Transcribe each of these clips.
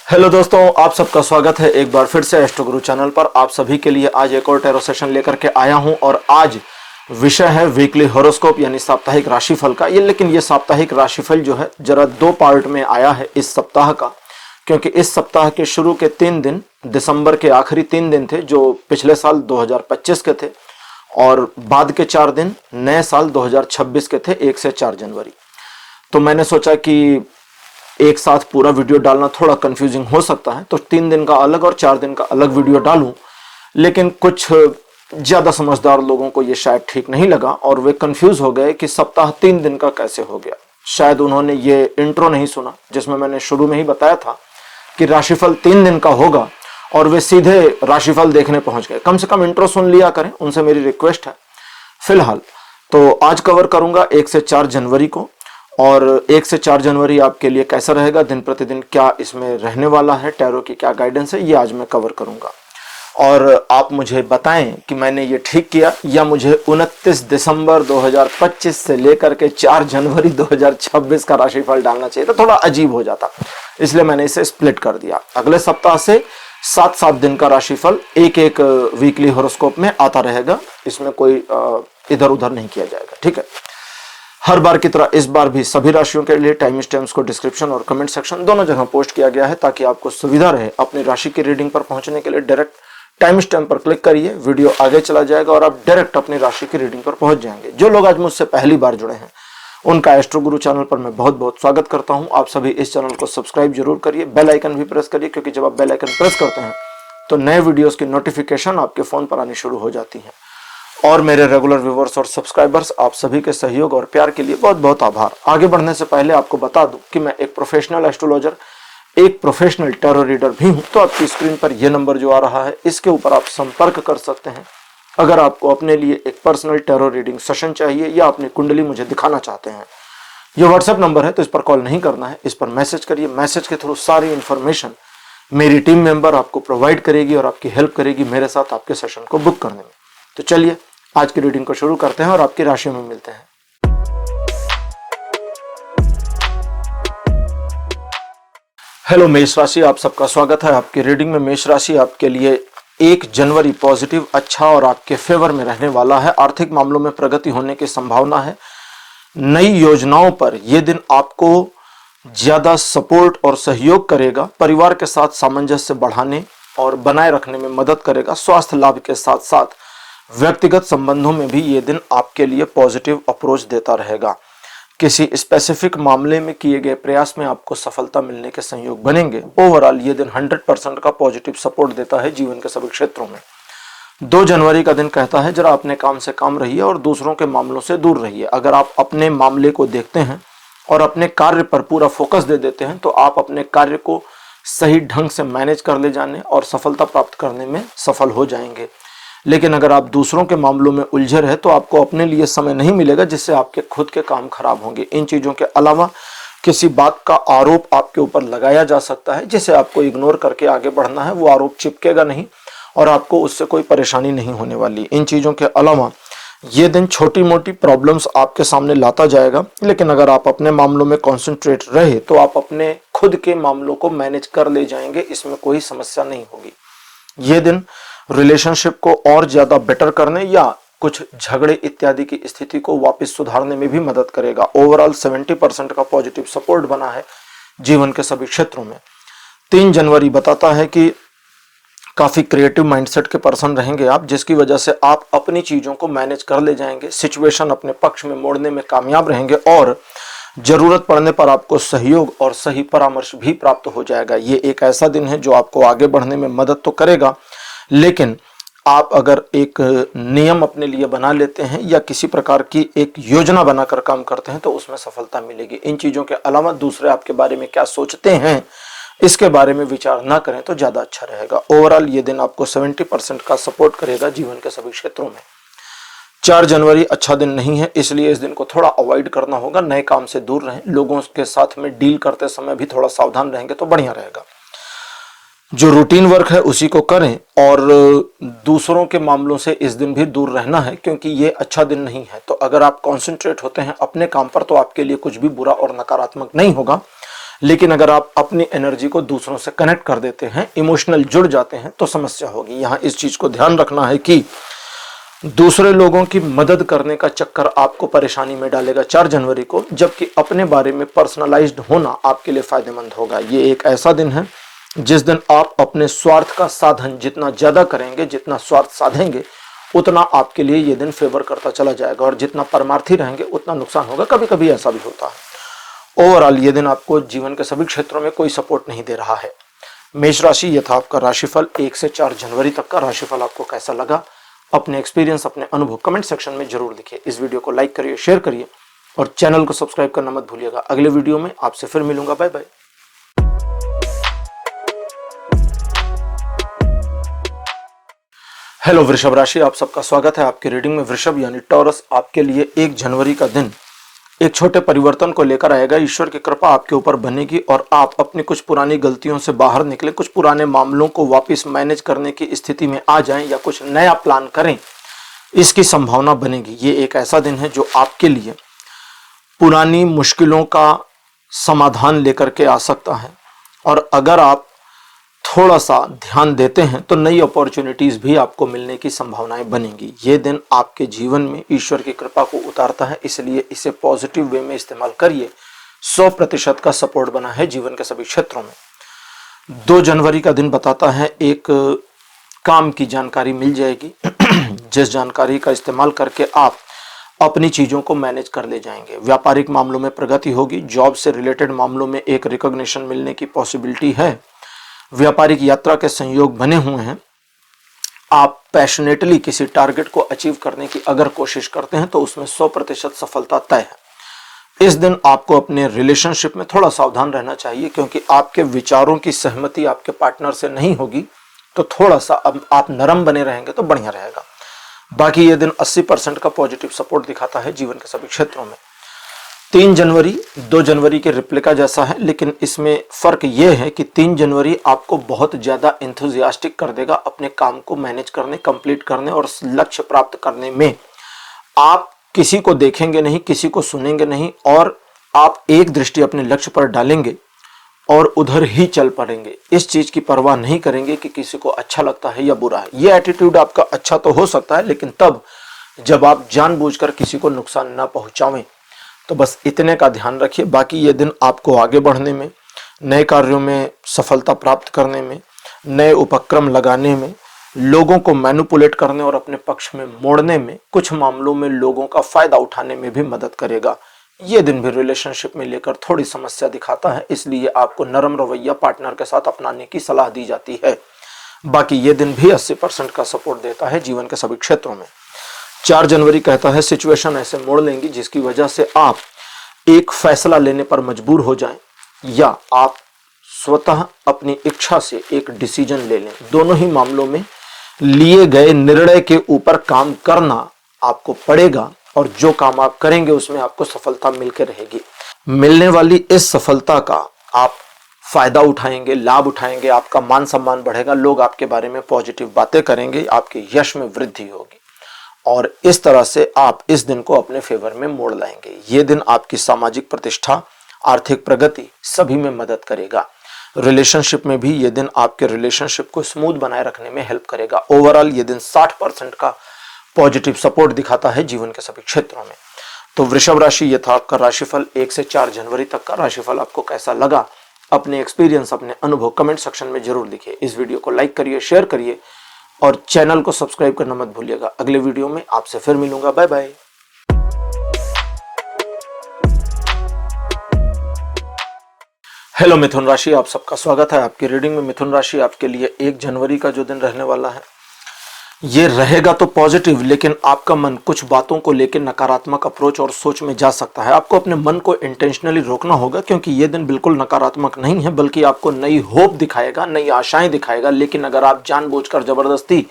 Hello दोस्तों, आप सबका स्वागत है एक बार फिर से एस्ट्रो गुरु चैनल पर। आप सभी के लिए आज एक और टैरो सेशन लेकर के आया हूं और आज विषय है वीकली हॉरोस्कोप यानी साप्ताहिक राशिफल का। लेकिन ये साप्ताहिक राशिफल जो है जरा दो पार्ट में आया है इस सप्ताह का, क्योंकि इस सप्ताह के शुरू के 3 दिन दिसंबर के आखिरी 3 दिन थे जो पिछले साल 2025 के थे, और बाद के 4 दिन नए साल 2026 के थे 1 से 4 जनवरी। तो मैंने सोचा कि एक साथ पूरा वीडियो डालना थोड़ा कंफ्यूजिंग हो सकता है, तो 3 दिन का अलग और 4 दिन का अलग वीडियो डालूं। लेकिन कुछ ज़्यादा समझदार लोगों को ये शायद ठीक नहीं लगा और वे कंफ्यूज हो गए कि सप्ताह 3 दिन का कैसे हो गया। शायद उन्होंने ये इंट्रो नहीं सुना जिसमें मैंने शुरू में ही बताया था कि राशिफल 3 दिन का होगा, और वे सीधे राशिफल देखने पहुंच गए। कम से कम इंट्रो सुन लिया करें, उनसे मेरी रिक्वेस्ट है। फिलहाल तो आज कवर करूंगा 1 से 4 जनवरी को, और 1 से 4 जनवरी आपके लिए कैसा रहेगा, दिन प्रतिदिन क्या इसमें रहने वाला है, टैरो की क्या गाइडेंस है, ये आज मैं कवर करूंगा। और आप मुझे बताएं कि मैंने ये ठीक किया या मुझे 29 दिसंबर 2025 से लेकर के 4 जनवरी 2026 का राशिफल डालना चाहिए। तो थोड़ा अजीब हो जाता, इसलिए मैंने इसे स्प्लिट कर दिया। अगले सप्ताह से 7-7 दिन का राशिफल एक वीकली हॉरोस्कोप में आता रहेगा, इसमें कोई इधर उधर नहीं किया जाएगा, ठीक है। हर बार की तरह इस बार भी सभी राशियों के लिए टाइम स्टैम्प्स को डिस्क्रिप्शन और कमेंट सेक्शन दोनों जगह पोस्ट किया गया है, ताकि आपको सुविधा रहे अपनी राशि की रीडिंग पर पहुंचने के लिए। डायरेक्ट टाइम स्टैम्प पर क्लिक करिए, वीडियो आगे चला जाएगा और आप डायरेक्ट अपनी राशि की रीडिंग पर पहुंच जाएंगे। जो लोग आज मुझसे पहली बार जुड़े हैं उनका एस्ट्रो गुरु चैनल पर मैं बहुत बहुत स्वागत करता हूं। आप सभी इस चैनल को सब्सक्राइब जरूर करिए, बेल आइकन भी प्रेस करिए, क्योंकि जब आप बेल आइकन प्रेस करते हैं तो नए वीडियोस की नोटिफिकेशन आपके फोन पर आनी शुरू हो जाती है। और मेरे रेगुलर व्यूवर्स और सब्सक्राइबर्स, आप सभी के सहयोग और प्यार के लिए बहुत बहुत आभार। आगे बढ़ने से पहले आपको बता दूं कि मैं एक प्रोफेशनल एस्ट्रोलॉजर, एक प्रोफेशनल टैरो रीडर भी हूं। तो आपकी स्क्रीन पर यह नंबर जो आ रहा है, इसके ऊपर आप संपर्क कर सकते हैं अगर आपको अपने लिए एक पर्सनल टैरो रीडिंग सेशन चाहिए या अपनी कुंडली मुझे दिखाना चाहते हैं। यह व्हाट्सएप नंबर है, तो इस पर कॉल नहीं करना है, इस पर मैसेज करिए। मैसेज के थ्रू सारी इंफॉर्मेशन मेरी टीम मेंबर आपको प्रोवाइड करेगी और आपकी हेल्प करेगी मेरे साथ आपके सेशन को बुक करने में। तो चलिए आज की रीडिंग को शुरू करते हैं और आपकी राशि में मिलते हैं। हेलो मेष राशि, आप सबका स्वागत है आपकी रीडिंग में। मेष राशि आपके लिए 1 जनवरी पॉजिटिव, अच्छा और आपके फेवर में रहने वाला है। आर्थिक मामलों में प्रगति होने की संभावना है। नई योजनाओं पर यह दिन आपको ज्यादा सपोर्ट और सहयोग करेगा। परिवार के साथ सामंजस्य बढ़ाने और बनाए रखने में मदद करेगा। स्वास्थ्य लाभ के साथ साथ व्यक्तिगत संबंधों में भी ये दिन आपके लिए पॉजिटिव अप्रोच देता रहेगा। किसी स्पेसिफिक मामले में किए गए प्रयास में आपको सफलता मिलने के संयोग बनेंगे। ओवरऑल ये दिन 100% का पॉजिटिव सपोर्ट देता है जीवन के सभी क्षेत्रों में। 2 जनवरी का दिन कहता है जरा अपने काम से काम रहिए और दूसरों के मामलों से दूर रहिए। अगर आप अपने मामले को देखते हैं और अपने कार्य पर पूरा फोकस दे देते हैं तो आप अपने कार्य को सही ढंग से मैनेज कर ले जाने और सफलता प्राप्त करने में सफल हो जाएंगे। लेकिन अगर आप दूसरों के मामलों में उलझे रहे तो आपको अपने लिए समय नहीं मिलेगा, जिससे आपके खुद के काम खराब होंगे। इन चीज़ों के अलावा किसी बात का आरोप आपके ऊपर लगाया जा सकता है, जिसे आपको इग्नोर करके आगे बढ़ना है। वो आरोप चिपकेगा नहीं और आपको उससे कोई परेशानी नहीं होने वाली। इन चीज़ों के अलावा ये दिन छोटी मोटी प्रॉब्लम्स आपके सामने लाता जाएगा, लेकिन अगर आप अपने मामलों में कॉन्सेंट्रेट रहे तो आप अपने खुद के मामलों को मैनेज कर ले जाएंगे, इसमें कोई समस्या नहीं होगी। ये दिन रिलेशनशिप को और ज्यादा बेटर करने या कुछ झगड़े इत्यादि की स्थिति को वापस सुधारने में भी मदद करेगा। ओवरऑल 70% का पॉजिटिव सपोर्ट बना है जीवन के सभी क्षेत्रों में। 3 जनवरी बताता है कि काफी क्रिएटिव माइंडसेट के पर्सन रहेंगे आप, जिसकी वजह से आप अपनी चीजों को मैनेज कर ले जाएंगे। सिचुएशन अपने पक्ष में मोड़ने में कामयाब रहेंगे और जरूरत पड़ने पर आपको सहयोग और सही परामर्श भी प्राप्त हो जाएगा। ये एक ऐसा दिन है जो आपको आगे बढ़ने में मदद तो करेगा, लेकिन आप अगर एक नियम अपने लिए बना लेते हैं या किसी प्रकार की एक योजना बनाकर काम करते हैं तो उसमें सफलता मिलेगी। इन चीजों के अलावा दूसरे आपके बारे में क्या सोचते हैं इसके बारे में विचार ना करें तो ज्यादा अच्छा रहेगा। ओवरऑल ये दिन आपको 70% का सपोर्ट करेगा जीवन के सभी क्षेत्रों में। 4 जनवरी अच्छा दिन नहीं है, इसलिए इस दिन को थोड़ा अवॉइड करना होगा। नए काम से दूर रहें, लोगों के साथ में डील करते समय भी थोड़ा सावधान रहेंगे तो बढ़िया रहेगा। जो रूटीन वर्क है उसी को करें और दूसरों के मामलों से इस दिन भी दूर रहना है, क्योंकि ये अच्छा दिन नहीं है। तो अगर आप कॉन्सेंट्रेट होते हैं अपने काम पर तो आपके लिए कुछ भी बुरा और नकारात्मक नहीं होगा, लेकिन अगर आप अपनी एनर्जी को दूसरों से कनेक्ट कर देते हैं, इमोशनल जुड़ जाते हैं, तो समस्या होगी। यहां इस चीज को ध्यान रखना है कि दूसरे लोगों की मदद करने का चक्कर आपको परेशानी में डालेगा 4 जनवरी को, जबकि अपने बारे में पर्सनलाइज्ड होना आपके लिए फायदेमंद होगा। ये एक ऐसा दिन है जिस दिन आप अपने स्वार्थ का साधन जितना ज्यादा करेंगे, जितना स्वार्थ साधेंगे, उतना आपके लिए ये दिन फेवर करता चला जाएगा, और जितना परमार्थी रहेंगे उतना नुकसान होगा। कभी कभी ऐसा भी होता है। ओवरऑल ये दिन आपको जीवन के सभी क्षेत्रों में कोई सपोर्ट नहीं दे रहा है। मेष राशि, ये था आपका राशिफल। 1 से 4 जनवरी तक का राशिफल आपको कैसा लगा? अपने एक्सपीरियंस, अपने अनुभव कमेंट सेक्शन में जरूर लिखिए। इस वीडियो को लाइक करिए, शेयर करिए और चैनल को सब्सक्राइब करना मत भूलिएगा। अगले वीडियो में आपसे फिर मिलूंगा। Bye bye. हेलो वृषभ राशि, आप सबका स्वागत है आपकी रीडिंग में। वृषभ यानी टॉरस आपके लिए 1 जनवरी का दिन एक छोटे परिवर्तन को लेकर आएगा। ईश्वर की कृपा आपके ऊपर बनेगी और आप अपनी कुछ पुरानी गलतियों से बाहर निकले, कुछ पुराने मामलों को वापस मैनेज करने की स्थिति में आ जाएं या कुछ नया प्लान करें, इसकी संभावना बनेगी। ये एक ऐसा दिन है जो आपके लिए पुरानी मुश्किलों का समाधान लेकर के आ सकता है, और अगर आप थोड़ा सा ध्यान देते हैं तो नई अपॉर्चुनिटीज भी आपको मिलने की संभावनाएं बनेंगी। ये दिन आपके जीवन में ईश्वर की कृपा को उतारता है, इसलिए इसे पॉजिटिव वे में इस्तेमाल करिए। 100% का सपोर्ट बना है जीवन के सभी क्षेत्रों में। 2 जनवरी का दिन बताता है एक काम की जानकारी मिल जाएगी जिस जानकारी का इस्तेमाल करके आप अपनी चीजों को मैनेज कर ले जाएंगे। व्यापारिक मामलों में प्रगति होगी। जॉब से रिलेटेड मामलों में एक रिकॉग्निशन मिलने की पॉसिबिलिटी है। व्यापारिक यात्रा के संयोग बने हुए हैं। आप पैशनेटली किसी टारगेट को अचीव करने की अगर कोशिश करते हैं तो उसमें 100% सफलता तय है। इस दिन आपको अपने रिलेशनशिप में थोड़ा सावधान रहना चाहिए, क्योंकि आपके विचारों की सहमति आपके पार्टनर से नहीं होगी, तो थोड़ा सा अब आप नरम बने रहेंगे तो बढ़िया रहेगा। बाकी ये दिन 80% का पॉजिटिव सपोर्ट दिखाता है जीवन के सभी क्षेत्रों में। 3 जनवरी 2 जनवरी के रिप्लिका जैसा है, लेकिन इसमें फर्क यह है कि 3 जनवरी आपको बहुत ज्यादा एंथुजियास्टिक कर देगा अपने काम को मैनेज करने, कंप्लीट करने और लक्ष्य प्राप्त करने में। आप किसी को देखेंगे नहीं, किसी को सुनेंगे नहीं, और आप एक दृष्टि अपने लक्ष्य पर डालेंगे और उधर ही चल पड़ेंगे। इस चीज की परवाह नहीं करेंगे कि किसी को अच्छा लगता है या बुरा है। यह एटीट्यूड आपका अच्छा तो हो सकता है, लेकिन तब जब आप जानबूझकर किसी को नुकसान ना पहुंचावें। तो बस इतने का ध्यान रखिए। बाकी ये दिन आपको आगे बढ़ने में, नए कार्यों में सफलता प्राप्त करने में, नए उपक्रम लगाने में, लोगों को मैनिपुलेट करने और अपने पक्ष में मोड़ने में, कुछ मामलों में लोगों का फायदा उठाने में भी मदद करेगा। ये दिन भी रिलेशनशिप में लेकर थोड़ी समस्या दिखाता है, इसलिए आपको नरम रवैया पार्टनर के साथ अपनाने की सलाह दी जाती है। बाकी ये दिन भी 80% का सपोर्ट देता है जीवन के सभी क्षेत्रों में। 4 जनवरी कहता है सिचुएशन ऐसे मोड़ लेंगी जिसकी वजह से आप एक फैसला लेने पर मजबूर हो जाएं, या आप स्वतः अपनी इच्छा से एक डिसीजन ले लें। दोनों ही मामलों में लिए गए निर्णय के ऊपर काम करना आपको पड़ेगा, और जो काम आप करेंगे उसमें आपको सफलता मिलकर रहेगी। मिलने वाली इस सफलता का आप फायदा उठाएंगे, लाभ उठाएंगे, आपका मान सम्मान बढ़ेगा, लोग आपके बारे में पॉजिटिव बातें करेंगे, आपके यश में वृद्धि होगी, और इस तरह से आप इस दिन को अपने फेवर में मोड़ लाएंगे। ये दिन आपकी सामाजिक प्रतिष्ठा, आर्थिक प्रगति सभी में मदद करेगा। रिलेशनशिप में भी ये दिन आपके रिलेशनशिप को स्मूथ बनाए रखने में हेल्प करेगा। ओवरऑल ये दिन 60% का पॉजिटिव सपोर्ट दिखाता है जीवन के सभी क्षेत्रों में। तो वृषभ राशि, ये था आपका राशिफल। 1 से 4 जनवरी तक का राशिफल आपको कैसा लगा? अपने एक्सपीरियंस, अपने अनुभव कमेंट सेक्शन में जरूर लिखिए। इस वीडियो को लाइक करिए, शेयर करिए और चैनल को सब्सक्राइब करना मत भूलिएगा। अगले वीडियो में आपसे फिर मिलूंगा। Bye bye. हेलो मिथुन राशि, आप सबका स्वागत है आपकी रीडिंग में। मिथुन राशि आपके लिए 1 जनवरी का जो दिन रहने वाला है, ये रहेगा तो पॉजिटिव, लेकिन आपका मन कुछ बातों को लेकर नकारात्मक अप्रोच और सोच में जा सकता है। आपको अपने मन को इंटेंशनली रोकना होगा, क्योंकि ये दिन बिल्कुल नकारात्मक नहीं है, बल्कि आपको नई होप दिखाएगा, नई आशाएं दिखाएगा। लेकिन अगर आप जानबूझकर जबरदस्ती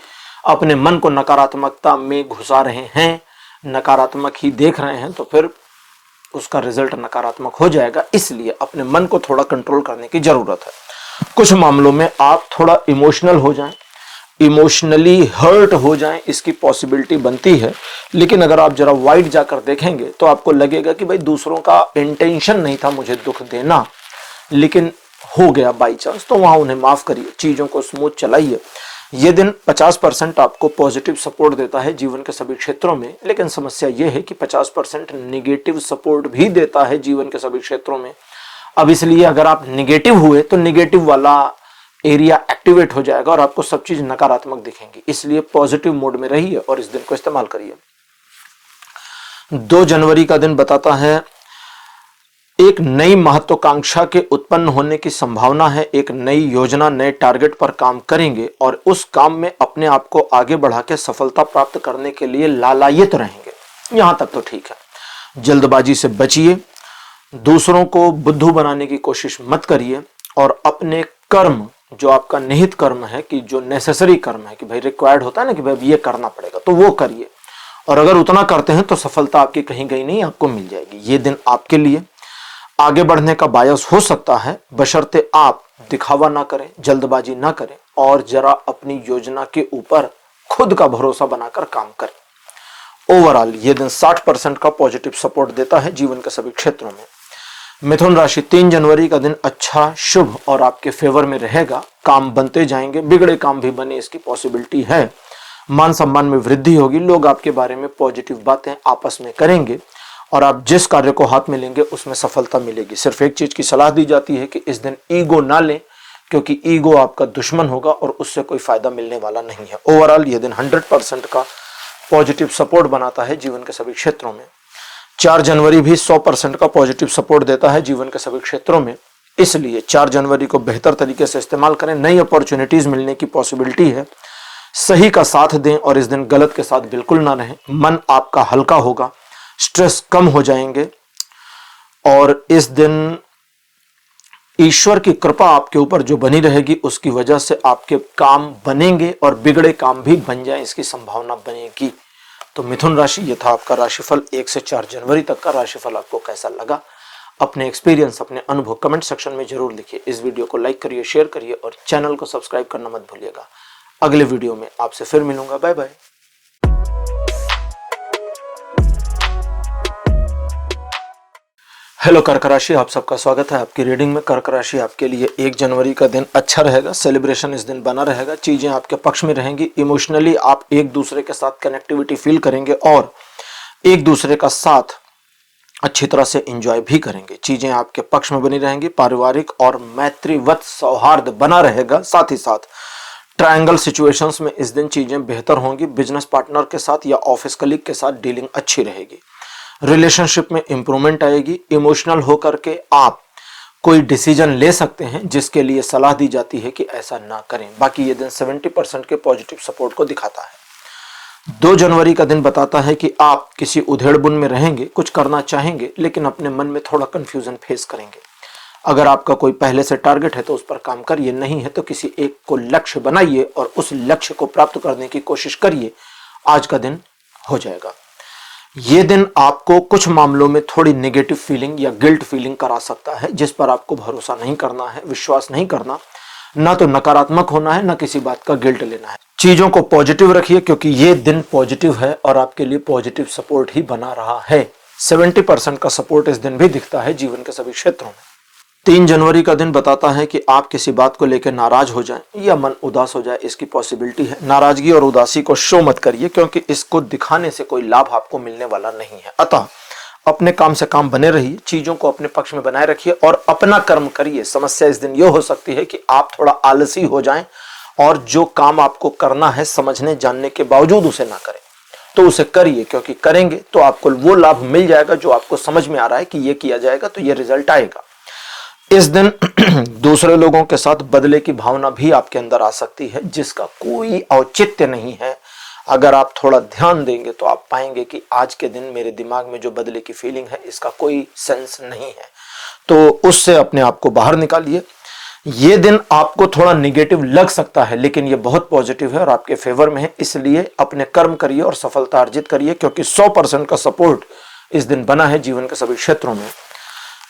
अपने मन को नकारात्मकता में घुसा रहे हैं, नकारात्मक ही देख रहे हैं, तो फिर उसका रिजल्ट नकारात्मक हो जाएगा। इसलिए अपने मन को थोड़ा कंट्रोल करने की जरूरत है। कुछ मामलों में आप थोड़ा इमोशनल हो जाएं, इमोशनली हर्ट हो जाएं, इसकी पॉसिबिलिटी बनती है। लेकिन अगर आप जरा वाइड जाकर देखेंगे तो आपको लगेगा कि भाई दूसरों का इंटेंशन नहीं था मुझे दुख देना, लेकिन हो गया बाई चांस, तो वहां उन्हें माफ करिए, चीजों को स्मूथ चलाइए। ये दिन 50% आपको पॉजिटिव सपोर्ट देता है जीवन के सभी क्षेत्रों में, लेकिन समस्या यह है कि 50% निगेटिव सपोर्ट भी देता है जीवन के सभी क्षेत्रों में। अब इसलिए अगर आप निगेटिव हुए तो निगेटिव वाला एरिया एक्टिवेट हो जाएगा और आपको सब चीज नकारात्मक दिखेंगी। इसलिए पॉजिटिव मोड में रहिए और इस दिन को इस्तेमाल करिए। 2 जनवरी का दिन बताता है एक नई महत्वाकांक्षा के उत्पन्न होने की संभावना है। एक नई योजना, नए टारगेट पर काम करेंगे और उस काम में अपने आप को आगे बढ़ा के सफलता प्राप्त करने के लिए लालायित रहेंगे। यहां तक तो ठीक है। जल्दबाजी से बचिए, दूसरों को बुद्धू बनाने की कोशिश मत करिए और अपने कर्म, जो आपका निहित कर्म है, कि जो नेसेसरी कर्म है, कि भाई रिक्वायर्ड होता है ना कि भाई ये करना पड़ेगा, तो वो करिए। और अगर उतना करते हैं तो सफलता आपकी कहीं गई नहीं, आपको मिल जाएगी। ये दिन आपके लिए आगे बढ़ने का बायस हो सकता है, बशर्ते आप दिखावा ना करें, जल्दबाजी ना करें और जरा अपनी योजना के ऊपर खुद का भरोसा बनाकर काम करें। ओवरऑल ये दिन 60% का पॉजिटिव सपोर्ट देता है जीवन के सभी क्षेत्रों में। मिथुन राशि, 3 जनवरी का दिन अच्छा, शुभ और आपके फेवर में रहेगा। काम बनते जाएंगे, बिगड़े काम भी बने इसकी पॉसिबिलिटी है। मान सम्मान में वृद्धि होगी, लोग आपके बारे में पॉजिटिव बातें आपस में करेंगे और आप जिस कार्य को हाथ में लेंगे उसमें सफलता मिलेगी। सिर्फ एक चीज की सलाह दी जाती है कि इस दिन ईगो ना लें, क्योंकि ईगो आपका दुश्मन होगा और उससे कोई फायदा मिलने वाला नहीं है। ओवरऑल यह दिन 100% का पॉजिटिव सपोर्ट बनाता है जीवन के सभी क्षेत्रों में। 4 जनवरी भी 100% का पॉजिटिव सपोर्ट देता है जीवन के सभी क्षेत्रों में। इसलिए 4 जनवरी को बेहतर तरीके से इस्तेमाल करें। नई अपॉर्चुनिटीज मिलने की पॉसिबिलिटी है। सही का साथ दें और इस दिन गलत के साथ बिल्कुल ना रहें। मन आपका हल्का होगा, स्ट्रेस कम हो जाएंगे और इस दिन ईश्वर की कृपा आपके ऊपर जो बनी रहेगी उसकी वजह से आपके काम बनेंगे और बिगड़े काम भी बन जाएं, इसकी संभावना बनेगी। तो मिथुन राशि, ये था आपका राशिफल। 1 से 4 जनवरी तक का राशिफल आपको कैसा लगा? अपने एक्सपीरियंस, अपने अनुभव कमेंट सेक्शन में जरूर लिखिए। इस वीडियो को लाइक करिए, शेयर करिए और चैनल को सब्सक्राइब करना मत भूलिएगा। अगले वीडियो में आपसे फिर मिलूंगा। Bye bye. हेलो कर्क राशि, आप सबका स्वागत है आपकी रीडिंग में। कर्क राशि, आपके लिए 1 जनवरी का दिन अच्छा रहेगा। सेलिब्रेशन इस दिन बना रहेगा, चीजें आपके पक्ष में रहेंगी। इमोशनली आप एक दूसरे के साथ कनेक्टिविटी फील करेंगे और एक दूसरे का साथ अच्छी तरह से एंजॉय भी करेंगे। चीजें आपके पक्ष में बनी रहेंगी। पारिवारिक और मैत्रीवत सौहार्द बना रहेगा। साथ ही साथ ट्रायंगल सिचुएशंस में इस दिन चीजें बेहतर होंगी। बिजनेस पार्टनर के साथ या ऑफिस कलीग के साथ डीलिंग अच्छी रहेगी। रिलेशनशिप में इंप्रूवमेंट आएगी। इमोशनल होकर के आप कोई डिसीजन ले सकते हैं जिसके लिए सलाह दी जाती है कि ऐसा ना करें। बाकी ये दिन 70% के पॉजिटिव सपोर्ट को दिखाता है। 2 जनवरी का दिन बताता है कि आप किसी उधेड़बुन में रहेंगे, कुछ करना चाहेंगे लेकिन अपने मन में थोड़ा कंफ्यूजन फेस करेंगे। अगर आपका कोई पहले से टारगेट है तो उस पर काम करिए, नहीं है तो किसी एक को लक्ष्य बनाइए और उस लक्ष्य को प्राप्त करने की कोशिश करिए। आज का दिन हो जाएगा। ये दिन आपको कुछ मामलों में थोड़ी नेगेटिव फीलिंग या गिल्ट फीलिंग करा सकता है, जिस पर आपको भरोसा नहीं करना है, विश्वास नहीं करना। ना तो नकारात्मक होना है, ना किसी बात का गिल्ट लेना है। चीजों को पॉजिटिव रखिए क्योंकि ये दिन पॉजिटिव है और आपके लिए पॉजिटिव सपोर्ट ही बना रहा है। 70% का सपोर्ट इस दिन भी दिखता है जीवन के सभी क्षेत्रों में। 3 जनवरी का दिन बताता है कि आप किसी बात को लेकर नाराज हो जाएं या मन उदास हो जाए, इसकी पॉसिबिलिटी है। नाराजगी और उदासी को शो मत करिए क्योंकि इसको दिखाने से कोई लाभ आपको मिलने वाला नहीं है। अतः अपने काम से काम बने रहिए, चीजों को अपने पक्ष में बनाए रखिए और अपना कर्म करिए। समस्या इस दिन यह हो सकती है कि आप थोड़ा आलसी हो जाएं और जो काम आपको करना है समझने जानने के बावजूद उसे ना करें, तो उसे करिए, क्योंकि करेंगे तो आपको वो लाभ मिल जाएगा जो आपको समझ में आ रहा है कि ये किया जाएगा तो ये रिजल्ट आएगा। इस दिन दूसरे लोगों के साथ बदले की भावना भी आपके अंदर आ सकती है जिसका कोई औचित्य नहीं है। अगर आप थोड़ा ध्यान देंगे तो आप पाएंगे कि आज के दिन मेरे दिमाग में जो बदले की फीलिंग है इसका कोई सेंस नहीं है, तो उससे अपने आप को बाहर निकालिए। ये दिन आपको थोड़ा निगेटिव लग सकता है लेकिन ये बहुत पॉजिटिव है और आपके फेवर में है, इसलिए अपने कर्म करिए और सफलता अर्जित करिए क्योंकि 100% का सपोर्ट इस दिन बना है जीवन के सभी क्षेत्रों में।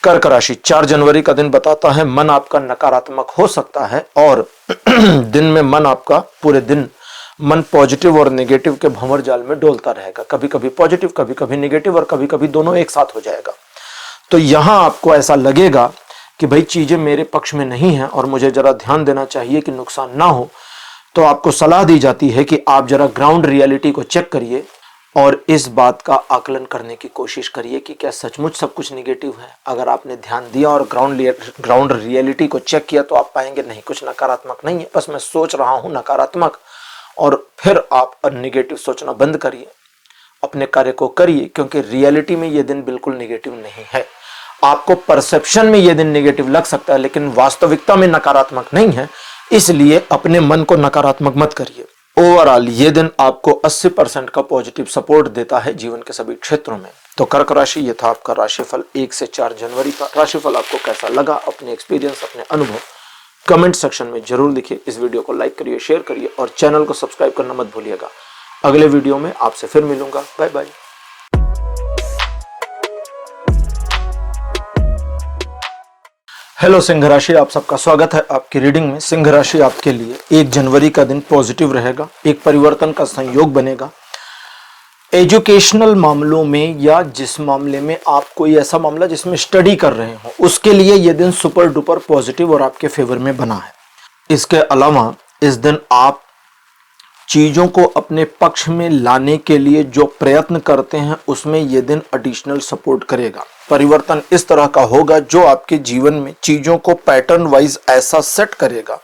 कर्क राशि, 4 जनवरी का दिन बताता है मन आपका नकारात्मक हो सकता है और दिन में मन आपका पूरे दिन मन पॉजिटिव और नेगेटिव के भंवर जाल में डोलता रहेगा। कभी कभी पॉजिटिव, कभी कभी नेगेटिव और कभी कभी दोनों एक साथ हो जाएगा। तो यहां आपको ऐसा लगेगा कि भाई चीजें मेरे पक्ष में नहीं है और मुझे जरा ध्यान देना चाहिए कि नुकसान ना हो, तो आपको सलाह दी जाती है कि आप जरा ग्राउंड रियलिटी को चेक करिए और इस बात का आकलन करने की कोशिश करिए कि क्या सचमुच सब कुछ निगेटिव है। अगर आपने ध्यान दिया और ग्राउंड रियलिटी को चेक किया तो आप पाएंगे नहीं, कुछ नकारात्मक नहीं है, बस मैं सोच रहा हूं नकारात्मक। और फिर आप निगेटिव सोचना बंद करिए, अपने कार्य को करिए, क्योंकि रियलिटी में ये दिन बिल्कुल निगेटिव नहीं है। आपको परसेप्शन में ये दिन निगेटिव लग सकता है लेकिन वास्तविकता में नकारात्मक नहीं है, इसलिए अपने मन को नकारात्मक मत करिए। ओवरऑल ये दिन आपको 80% का पॉजिटिव सपोर्ट देता है जीवन के सभी क्षेत्रों में। तो कर्क राशि, ये था आपका राशिफल 1 से 4 जनवरी का। राशिफल आपको कैसा लगा, अपने एक्सपीरियंस, अपने अनुभव कमेंट सेक्शन में जरूर लिखिए। इस वीडियो को लाइक करिए, शेयर करिए और चैनल को सब्सक्राइब करना मत भूलिएगा। अगले वीडियो में आपसे फिर मिलूंगा। Bye bye. हेलो सिंह राशि, आप सबका स्वागत है आपकी रीडिंग में। सिंह राशि आपके लिए 1 जनवरी का दिन पॉजिटिव रहेगा, एक परिवर्तन का संयोग बनेगा। एजुकेशनल मामलों में या जिस मामले में आप कोई ऐसा मामला जिसमें स्टडी कर रहे हो, उसके लिए यह दिन सुपर डुपर पॉजिटिव और आपके फेवर में बना है। इसके अलावा इस दिन आप चीजों को अपने पक्ष में लाने के लिए जो प्रयत्न करते हैं उसमें यह दिन एडिशनल सपोर्ट करेगा। परिवर्तन इस तरह का होगा जो आपके जीवन में चीजों को पैटर्न वाइज ऐसा सेट करेगा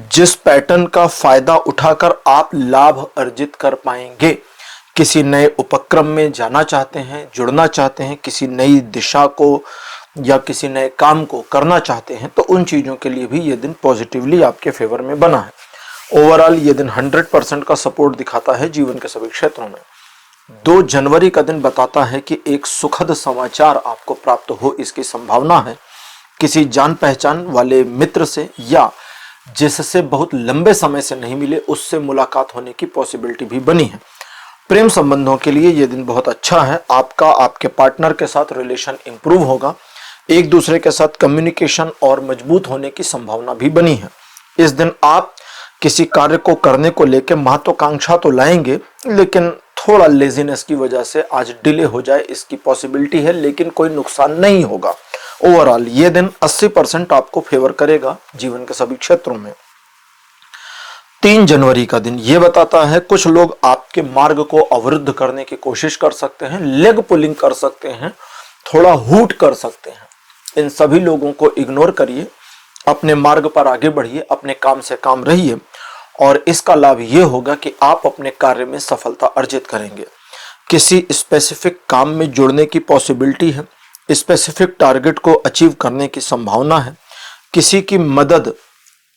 जिस पैटर्न का फायदा उठाकर आप लाभ अर्जित कर पाएंगे। किसी नए उपक्रम में जाना चाहते हैं, जुड़ना चाहते हैं, किसी नई दिशा को या किसी नए काम को करना चाहते हैं, तो उन चीजों के लिए भी यह दिन पॉजिटिवली आपके फेवर में बना है। ओवरऑल ये दिन 100% का सपोर्ट दिखाता है जीवन के सभी क्षेत्रों में। 2 जनवरी का दिन बताता है कि एक सुखद समाचार आपको प्राप्त हो इसकी संभावना है। किसी जान पहचान वाले मित्र से या जिससे बहुत लंबे समय से नहीं मिले उससे मुलाकात होने की पॉसिबिलिटी भी बनी है। प्रेम संबंधों के लिए यह दिन बहुत अच्छा है। आपका आपके पार्टनर के साथ रिलेशन इंप्रूव होगा। एक दूसरे के साथ कम्युनिकेशन और मजबूत होने की संभावना भी बनी है। इस दिन आप किसी कार्य को करने को लेकर महत्वाकांक्षा तो लाएंगे लेकिन थोड़ा लेजीनेस की वजह से आज डिले हो जाए इसकी पॉसिबिलिटी है, लेकिन कोई नुकसान नहीं होगा। ओवरऑल ये दिन 80% आपको फेवर करेगा जीवन के सभी क्षेत्रों में। 3 जनवरी का दिन ये बताता है कुछ लोग आपके मार्ग को अवरुद्ध करने की कोशिश कर सकते हैं, लेग पुलिंग कर सकते हैं, थोड़ा हूट कर सकते हैं। इन सभी लोगों को इग्नोर करिए, अपने मार्ग पर आगे बढ़िए, अपने काम से काम रहिए और इसका लाभ ये होगा कि आप अपने कार्य में सफलता अर्जित करेंगे। किसी स्पेसिफिक काम में जुड़ने की पॉसिबिलिटी है, स्पेसिफिक टारगेट को अचीव करने की संभावना है। किसी की मदद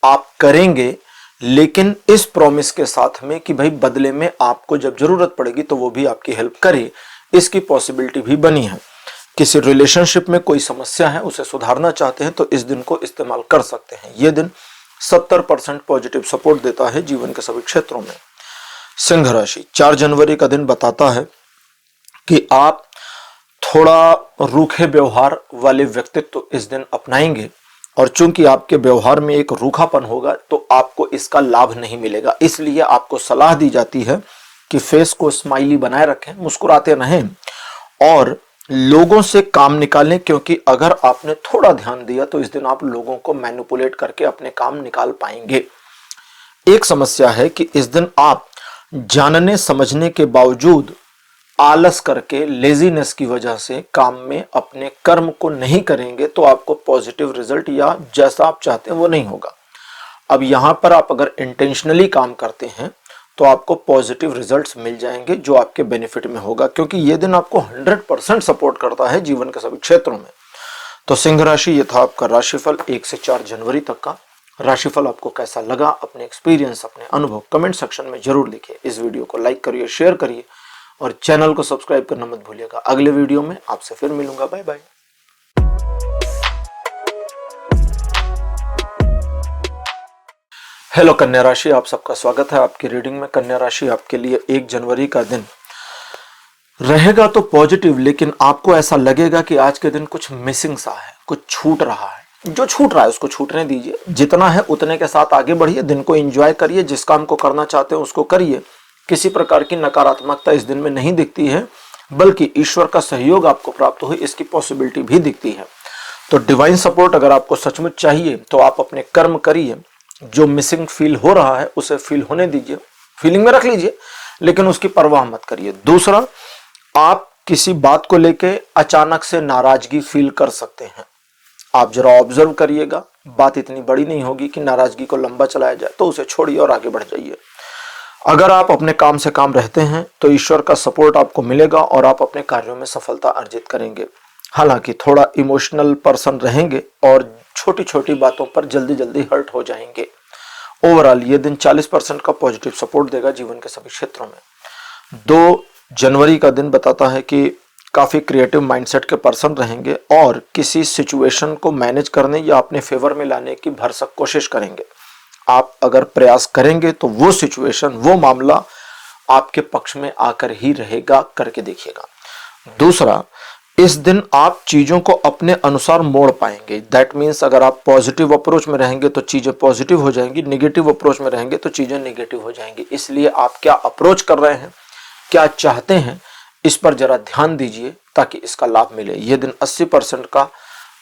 आप करेंगे लेकिन इस प्रॉमिस के साथ में कि भाई बदले में आपको जब जरूरत पड़ेगी तो वो भी आपकी हेल्प करे, इसकी पॉसिबिलिटी भी बनी है। किसी रिलेशनशिप में कोई समस्या है, उसे सुधारना चाहते हैं तो इस दिन को इस्तेमाल कर सकते हैं। यह दिन 70% पॉजिटिव सपोर्ट देता है जीवन के सभी क्षेत्रों में। सिंह राशि 4 जनवरी का दिन बताता है कि आप थोड़ा रूखे व्यवहार वाले व्यक्तित्व इस दिन अपनाएंगे और चूंकि आपके व्यवहार में एक रूखापन होगा तो आपको इसका लाभ नहीं मिलेगा। इसलिए आपको सलाह दी जाती है कि फेस को स्माइली बनाए रखें, मुस्कुराते रहें और लोगों से काम निकालें, क्योंकि अगर आपने थोड़ा ध्यान दिया तो इस दिन आप लोगों को मैनिपुलेट करके अपने काम निकाल पाएंगे। एक समस्या है कि इस दिन आप जानने समझने के बावजूद आलस करके, लेजीनेस की वजह से काम में अपने कर्म को नहीं करेंगे तो आपको पॉजिटिव रिजल्ट या जैसा आप चाहते हैं वो नहीं होगा। अब यहां पर आप अगर इंटेंशनली काम करते हैं तो आपको पॉजिटिव रिजल्ट्स मिल जाएंगे जो आपके बेनिफिट में होगा, क्योंकि ये दिन आपको 100% सपोर्ट करता है जीवन के सभी क्षेत्रों में। तो सिंह राशि ये था आपका राशिफल 1 से 4 जनवरी तक का। राशिफल आपको कैसा लगा, अपने एक्सपीरियंस, अपने अनुभव कमेंट सेक्शन में जरूर लिखिए। इस वीडियो को लाइक करिए, शेयर करिए और चैनल को सब्सक्राइब करना मत भूलिएगा। अगले वीडियो में आपसे फिर मिलूंगा। Bye bye. हेलो कन्या राशि, आप सबका स्वागत है आपकी रीडिंग में। कन्या राशि आपके लिए 1 जनवरी का दिन रहेगा तो पॉजिटिव, लेकिन आपको ऐसा लगेगा कि आज के दिन कुछ मिसिंग सा है, कुछ छूट रहा है। जो छूट रहा है उसको छूटने दीजिए, जितना है उतने के साथ आगे बढ़िए, दिन को एंजॉय करिए, जिस काम को करना चाहते हैं उसको करिए। किसी प्रकार की नकारात्मकता इस दिन में नहीं दिखती है, बल्कि ईश्वर का सहयोग आपको प्राप्त हो इसकी पॉसिबिलिटी भी दिखती है। तो डिवाइन सपोर्ट अगर आपको सचमुच चाहिए तो आप अपने कर्म करिए, जो मिसिंग फील हो रहा है उसे फील होने दीजिए, फीलिंग में रख लीजिए, लेकिन उसकी परवाह मत करिए। दूसरा, आप किसी बात को लेके अचानक से नाराजगी फील कर सकते हैं, आप जरा ऑब्जर्व करिएगा, बात इतनी बड़ी नहीं होगी कि नाराजगी को लंबा चलाया जाए, तो उसे छोड़िए और आगे बढ़ जाइए। अगर आप अपने काम से काम रहते हैं तो ईश्वर का सपोर्ट आपको मिलेगा और आप अपने कार्यों में सफलता अर्जित करेंगे। हालांकि थोड़ा इमोशनल पर्सन रहेंगे और छोटी छोटी बातों पर जल्दी जल्दी हर्ट हो जाएंगे। ओवरऑल ये दिन 40% का पॉजिटिव सपोर्ट देगा जीवन के सभी क्षेत्रों में। 2 जनवरी का दिन बताता है कि काफी क्रिएटिव माइंडसेट के पर्सन रहेंगे और किसी सिचुएशन को मैनेज करने या अपने फेवर में लाने की भरसक कोशिश करेंगे। आप अगर प्रयास करेंगे तो वो सिचुएशन, वो मामला आपके पक्ष में आकर ही रहेगा, करके देखिएगा। दूसरा, इस दिन आप चीजों को अपने अनुसार मोड़ पाएंगे। दैट मीन्स अगर आप पॉजिटिव अप्रोच में रहेंगे तो चीजें पॉजिटिव हो जाएंगी, निगेटिव अप्रोच में रहेंगे तो चीजें निगेटिव हो जाएंगी। इसलिए आप क्या अप्रोच कर रहे हैं, क्या चाहते हैं, इस पर जरा ध्यान दीजिए ताकि इसका लाभ मिले। यह दिन 80% का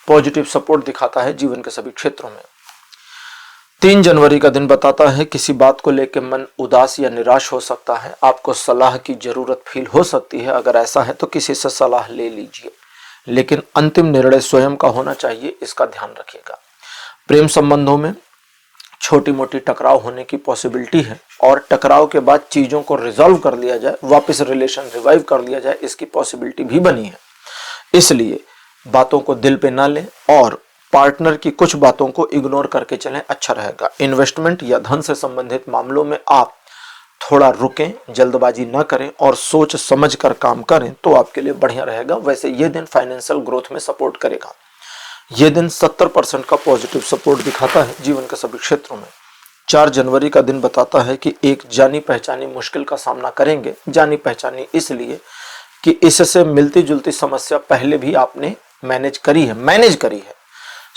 पॉजिटिव सपोर्ट दिखाता है जीवन के सभी क्षेत्रों में। 3 जनवरी का दिन बताता है किसी बात को लेकर मन उदास या निराश हो सकता है, आपको सलाह की जरूरत फील हो सकती है। अगर ऐसा है तो किसी से सलाह ले लीजिए, लेकिन अंतिम निर्णय स्वयं का होना चाहिए, इसका ध्यान रखिएगा। प्रेम संबंधों में छोटी मोटी टकराव होने की पॉसिबिलिटी है और टकराव के बाद चीजों को रिजॉल्व कर लिया जाए, वापस रिलेशन रिवाइव कर लिया जाए, इसकी पॉसिबिलिटी भी बनी है। इसलिए बातों को दिल पे ना लें और पार्टनर की कुछ बातों को इग्नोर करके चलें, अच्छा रहेगा। इन्वेस्टमेंट या धन से संबंधित मामलों में आप थोड़ा रुकें, जल्दबाजी ना करें और सोच समझ कर काम करें तो आपके लिए बढ़िया रहेगा। वैसे ये दिन फाइनेंशियल ग्रोथ में सपोर्ट करेगा। ये दिन 70% का पॉजिटिव सपोर्ट दिखाता है जीवन के सभी क्षेत्रों में। 4 जनवरी का दिन बताता है कि एक जानी पहचानी मुश्किल का सामना करेंगे। जानी पहचानी इसलिए कि इससे मिलती जुलती समस्या पहले भी आपने मैनेज करी है,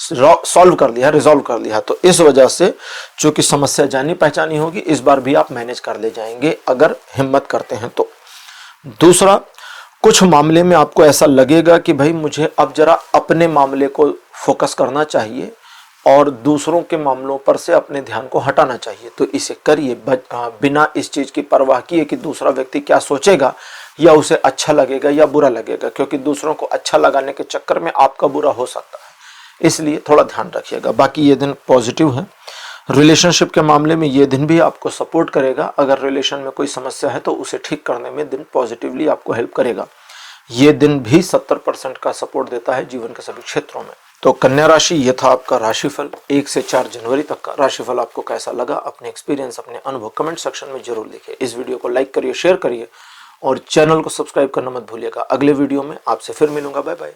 सॉल्व कर लिया, रिजॉल्व कर लिया, तो इस वजह से चूंकि समस्या जानी पहचानी होगी, इस बार भी आप मैनेज कर ले जाएंगे अगर हिम्मत करते हैं तो। दूसरा, कुछ मामले में आपको ऐसा लगेगा कि भाई मुझे अब जरा अपने मामले को फोकस करना चाहिए और दूसरों के मामलों पर से अपने ध्यान को हटाना चाहिए, तो इसे करिए बिना इस चीज की परवाह किए कि दूसरा व्यक्ति क्या सोचेगा या उसे अच्छा लगेगा या बुरा लगेगा, क्योंकि दूसरों को अच्छा लगाने के चक्कर में आपका बुरा हो सकता है, इसलिए थोड़ा ध्यान रखिएगा। बाकी ये दिन पॉजिटिव है। रिलेशनशिप के मामले में ये दिन भी आपको सपोर्ट करेगा। अगर रिलेशन में कोई समस्या है तो उसे ठीक करने में दिन पॉजिटिवली आपको हेल्प करेगा। ये दिन भी 70% का सपोर्ट देता है जीवन के सभी क्षेत्रों में। तो कन्या राशि, ये था आपका राशिफल 1 से 4 जनवरी तक का। राशिफल आपको कैसा लगा, अपने एक्सपीरियंस, अपने अनुभव कमेंट सेक्शन में जरूर लिखिए। इस वीडियो को लाइक करिए, शेयर करिए और चैनल को सब्सक्राइब करना मत भूलिएगा। अगले वीडियो में आपसे फिर मिलूंगा। Bye bye.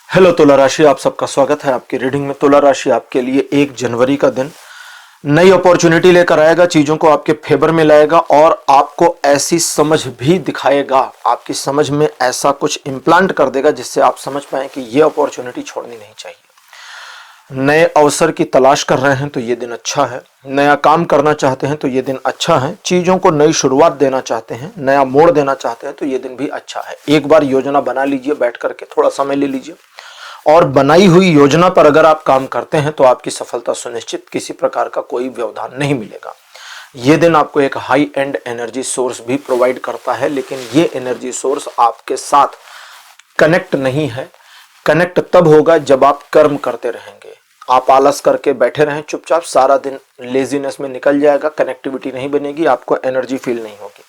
हेलो तुला राशि, आप सबका स्वागत है आपकी रीडिंग में। तुला राशि आपके लिए 1 जनवरी का दिन नई अपॉर्चुनिटी लेकर आएगा, चीजों को आपके फेवर में लाएगा और आपको ऐसी समझ भी दिखाएगा, आपकी समझ में ऐसा कुछ इम्प्लांट कर देगा जिससे आप समझ पाए कि ये अपॉर्चुनिटी छोड़नी नहीं चाहिए। नए अवसर की तलाश कर रहे हैं तो ये दिन अच्छा है। नया काम करना चाहते हैं तो ये दिन अच्छा है। चीजों को नई शुरुआत देना चाहते हैं, नया मोड़ देना चाहते हैं तो ये दिन भी अच्छा है। एक बार योजना बना लीजिए, बैठ करके थोड़ा समय ले लीजिए और बनाई हुई योजना पर अगर आप काम करते हैं तो आपकी सफलता सुनिश्चित, किसी प्रकार का कोई व्यवधान नहीं मिलेगा। ये दिन आपको एक हाई एंड एनर्जी सोर्स भी प्रोवाइड करता है, लेकिन ये एनर्जी सोर्स आपके साथ कनेक्ट नहीं है। कनेक्ट तब होगा जब आप कर्म करते रहेंगे। आप आलस करके बैठे रहें चुपचाप, सारा दिन लेजीनेस में निकल जाएगा, कनेक्टिविटी नहीं बनेगी, आपको एनर्जी फील नहीं होगी।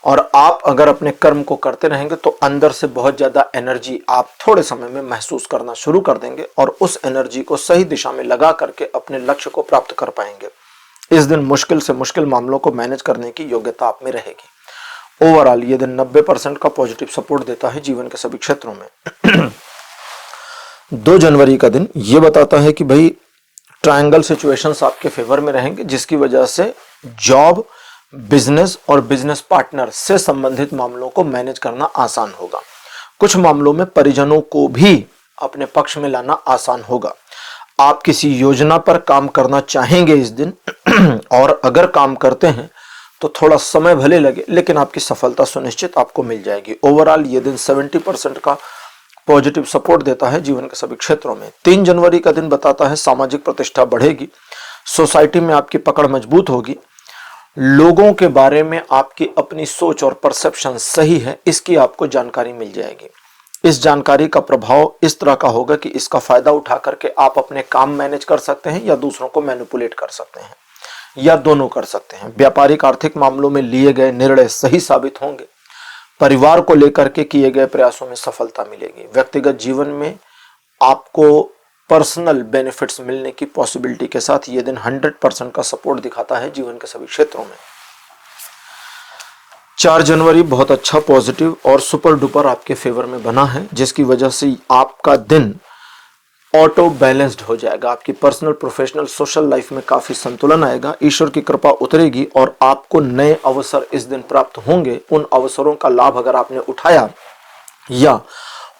और आप अगर अपने कर्म को करते रहेंगे तो अंदर से बहुत ज्यादा एनर्जी आप थोड़े समय में महसूस करना शुरू कर देंगे और उस एनर्जी को सही दिशा में लगा करके अपने लक्ष्य को प्राप्त कर पाएंगे। इस दिन मुश्किल से मुश्किल मामलों को मैनेज करने की योग्यता आप में रहेगी। ओवरऑल ये दिन 90% का पॉजिटिव सपोर्ट देता है जीवन के सभी क्षेत्रों में। 2 जनवरी का दिन ये बताता है कि भाई ट्रायंगल सिचुएशंस आपके फेवर में रहेंगे, जिसकी वजह से जॉब, बिजनेस और बिजनेस पार्टनर से संबंधित मामलों को मैनेज करना आसान होगा। कुछ मामलों में परिजनों को भी अपने पक्ष में लाना आसान होगा। आप किसी योजना पर काम करना चाहेंगे इस दिन और अगर काम करते हैं तो थोड़ा समय भले लगे लेकिन आपकी सफलता सुनिश्चित आपको मिल जाएगी। ओवरऑल ये दिन 70% का पॉजिटिव सपोर्ट देता है जीवन के सभी क्षेत्रों में। 3 जनवरी का दिन बताता है सामाजिक प्रतिष्ठा बढ़ेगी, सोसाइटी में आपकी पकड़ मजबूत होगी, लोगों के बारे में आपकी अपनी सोच और परसेप्शन सही है इसकी आपको जानकारी मिल जाएगी। इस जानकारी का प्रभाव इस तरह का होगा कि इसका फायदा उठा करके आप अपने काम मैनेज कर सकते हैं या दूसरों को मैनिपुलेट कर सकते हैं या दोनों कर सकते हैं। व्यापारिक आर्थिक मामलों में लिए गए निर्णय सही साबित होंगे। परिवार को लेकर के किए गए प्रयासों में सफलता मिलेगी। व्यक्तिगत जीवन में आपको पर्सनल बेनिफिट्स मिलने की पॉसिबिलिटी के साथ ये दिन 100% का सपोर्ट दिखाता है जीवन के सभी क्षेत्रों में। 4 जनवरी बहुत अच्छा पॉजिटिव और सुपर डुपर आपके फेवर में बना है, जिसकी वजह से आपका दिन ऑटो बैलेंस्ड हो जाएगा। आपकी पर्सनल, प्रोफेशनल, सोशल लाइफ में काफी संतुलन आएगा, ईश्वर की कृपा उतरेगी और आपको नए अवसर इस दिन प्राप्त होंगे। उन अवसरों का लाभ अगर आपने उठाया या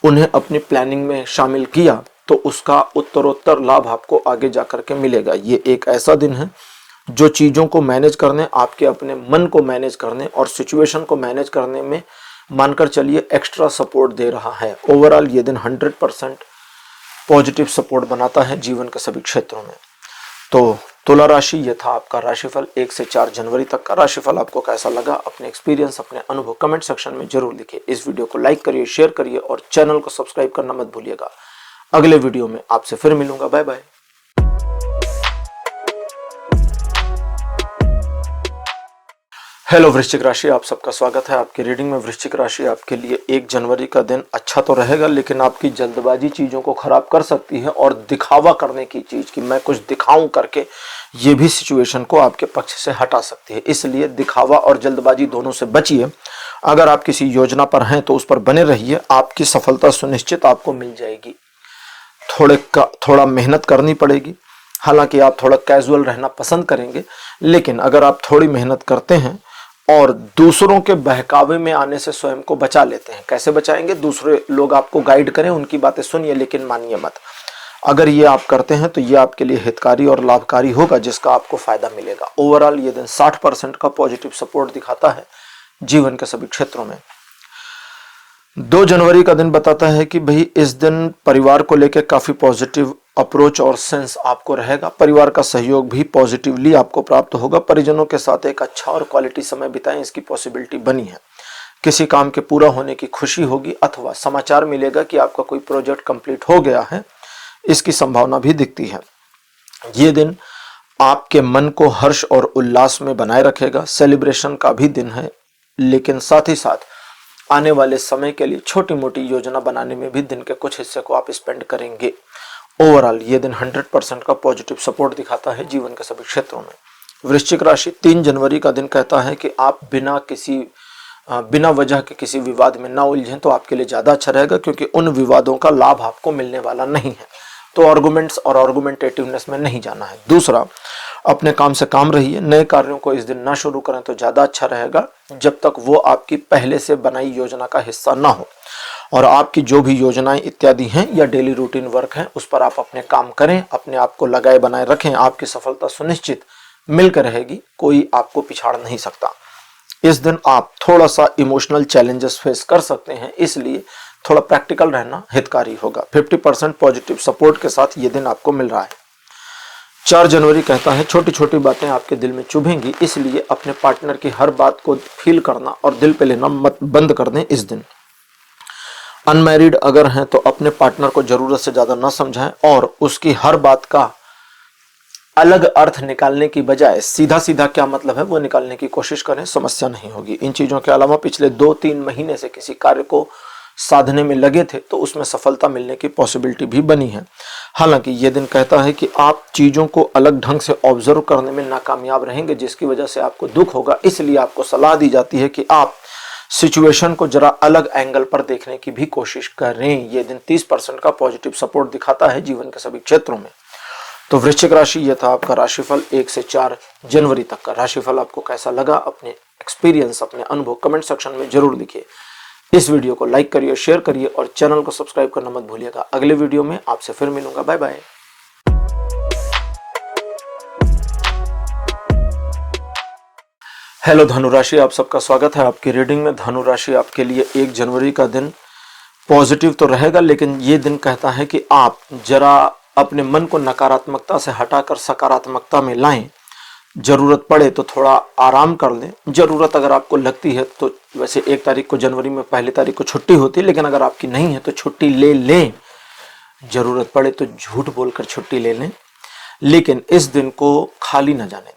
उन्हें अपनी प्लानिंग में शामिल किया तो उसका उत्तरोत्तर लाभ आपको आगे जाकर के मिलेगा। ये एक ऐसा दिन है जो चीजों को मैनेज करने, आपके अपने मन को मैनेज करने और सिचुएशन को मैनेज करने में मानकर चलिए एक्स्ट्रा सपोर्ट दे रहा है। ओवरऑल ये दिन 100% पॉजिटिव सपोर्ट बनाता है जीवन के सभी क्षेत्रों में। तो तुला राशि, ये था आपका राशिफल 1 से 4 जनवरी तक का राशिफल। आपको कैसा लगा, अपने एक्सपीरियंस, अपने अनुभव कमेंट सेक्शन में जरूर लिखिए। इस वीडियो को लाइक करिए, शेयर करिए और चैनल को सब्सक्राइब करना मत भूलिएगा। अगले वीडियो में आपसे फिर मिलूंगा। Bye bye. हेलो वृश्चिक राशि, आप सबका स्वागत है आपकी रीडिंग में। वृश्चिक राशि, आपके लिए 1 जनवरी का दिन अच्छा तो रहेगा लेकिन आपकी जल्दबाजी चीजों को खराब कर सकती है और दिखावा करने की चीज कि मैं कुछ दिखाऊं करके ये भी सिचुएशन को आपके पक्ष से हटा सकती है। इसलिए दिखावा और जल्दबाजी दोनों से बचिए। अगर आप किसी योजना पर हैं तो उस पर बने रहिए, आपकी सफलता सुनिश्चित आपको मिल जाएगी। थोड़ा मेहनत करनी पड़ेगी, हालांकि आप थोड़ा कैजुअल रहना पसंद करेंगे, लेकिन अगर आप थोड़ी मेहनत करते हैं और दूसरों के बहकावे में आने से स्वयं को बचा लेते हैं। कैसे बचाएंगे? दूसरे लोग आपको गाइड करें, उनकी बातें सुनिए लेकिन मानिए मत। अगर ये आप करते हैं तो ये आपके लिए हितकारी और लाभकारी होगा, जिसका आपको फायदा मिलेगा। ओवरऑल ये दिन 60% का पॉजिटिव सपोर्ट दिखाता है जीवन के सभी क्षेत्रों में। 2 जनवरी का दिन बताता है कि भाई इस दिन परिवार को लेकर काफी पॉजिटिव अप्रोच और सेंस आपको रहेगा। परिवार का सहयोग भी पॉजिटिवली आपको प्राप्त होगा। परिजनों के साथ एक अच्छा और क्वालिटी समय बिताएं, इसकी पॉसिबिलिटी बनी है। किसी काम के पूरा होने की खुशी होगी अथवा समाचार मिलेगा कि आपका कोई प्रोजेक्ट कंप्लीट हो गया है, इसकी संभावना भी दिखती है। ये दिन आपके मन को हर्ष और उल्लास में बनाए रखेगा। सेलिब्रेशन का भी दिन है, लेकिन साथ ही साथ आने वाले समय के लिए छोटी मोटी योजना बनाने में भी दिन के कुछ हिस्से को आप स्पेंड करेंगे। ओवरऑल ये दिन 100% का पॉजिटिव सपोर्ट दिखाता है जीवन के सभी क्षेत्रों में। वृश्चिक राशि, 3 जनवरी का दिन कहता है कि आप बिना वजह के किसी विवाद में ना उलझें तो आपके लिए ज्यादा अच्छा रहेगा, क्योंकि उन विवादों का लाभ आपको मिलने वाला नहीं है। तो आर्गुमेंट्स और आर्गुमेंटेटिवनेस में नहीं जाना है। दूसरा, अपने काम से काम रहिए। नए कार्यों को इस दिन ना शुरू करें तो ज्यादा अच्छा रहेगा, जब तक वो आपकी पहले से बनाई योजना का हिस्सा ना हो। और आपकी जो भी योजनाएं इत्यादि हैं या डेली रूटीन वर्क है, उस पर आप अपने काम करें, अपने आप को लगाए बनाए रखें। आपकी सफलता सुनिश्चित मिलकर रहेगी, कोई आपको पिछाड़ नहीं सकता। इस दिन आप थोड़ा सा इमोशनल चैलेंजेस फेस कर सकते हैं, इसलिए थोड़ा प्रैक्टिकल रहना हितकारी होगा। 50% पॉजिटिव सपोर्ट के साथ ये दिन आपको मिल रहा है। 4 जनवरी कहता है छोटी छोटी बातें आपके दिल में चुभेंगी, इसलिए अपने पार्टनर की हर बात को फील करना और दिल पे लेना मत बंद कर दें इस दिन। अनमैरिड अगर हैं तो अपने पार्टनर को जरूरत से ज्यादा ना समझाएं और उसकी हर बात का अलग अर्थ निकालने की बजाय सीधा सीधा क्या मतलब है वो निकालने की कोशिश करें, समस्या नहीं होगी। इन चीजों के अलावा पिछले 2-3 महीने से किसी कार्य को साधने में लगे थे तो उसमें सफलता मिलने की पॉसिबिलिटी भी बनी है। हालांकि ये दिन कहता है कि आप चीजों को अलग ढंग से ऑब्जर्व करने में नाकामयाब रहेंगे, जिसकी वजह से आपको दुख होगा। इसलिए आपको सलाह दी जाती है कि आप सिचुएशन को जरा अलग एंगल पर देखने की भी कोशिश करें। ये दिन 30% का पॉजिटिव सपोर्ट दिखाता है जीवन के सभी क्षेत्रों में। तो वृश्चिक राशि, यह था आपका राशिफल 1 से 4 जनवरी तक का राशिफल। आपको कैसा लगा, अपने एक्सपीरियंस, अपने अनुभव कमेंट सेक्शन में जरूर लिखिए। इस वीडियो को लाइक करिए, शेयर करिए और चैनल को सब्सक्राइब करना मत भूलिएगा। अगले वीडियो में आपसे फिर मिलूंगा। Bye bye. हेलो धनुराशि, आप सबका स्वागत है आपकी रीडिंग में। धनुराशि आपके लिए 1 जनवरी का दिन पॉजिटिव तो रहेगा, लेकिन ये दिन कहता है कि आप जरा अपने मन को नकारात्मकता से हटाकर सकारात्मकता में लाएं। जरूरत पड़े तो थोड़ा आराम कर लें। जरूरत अगर आपको लगती है तो वैसे 1 तारीख को जनवरी में 1 तारीख को छुट्टी होती है, लेकिन अगर आपकी नहीं है तो छुट्टी ले लें। जरूरत पड़े तो झूठ बोलकर छुट्टी ले लें, लेकिन इस दिन को खाली ना जाने दें।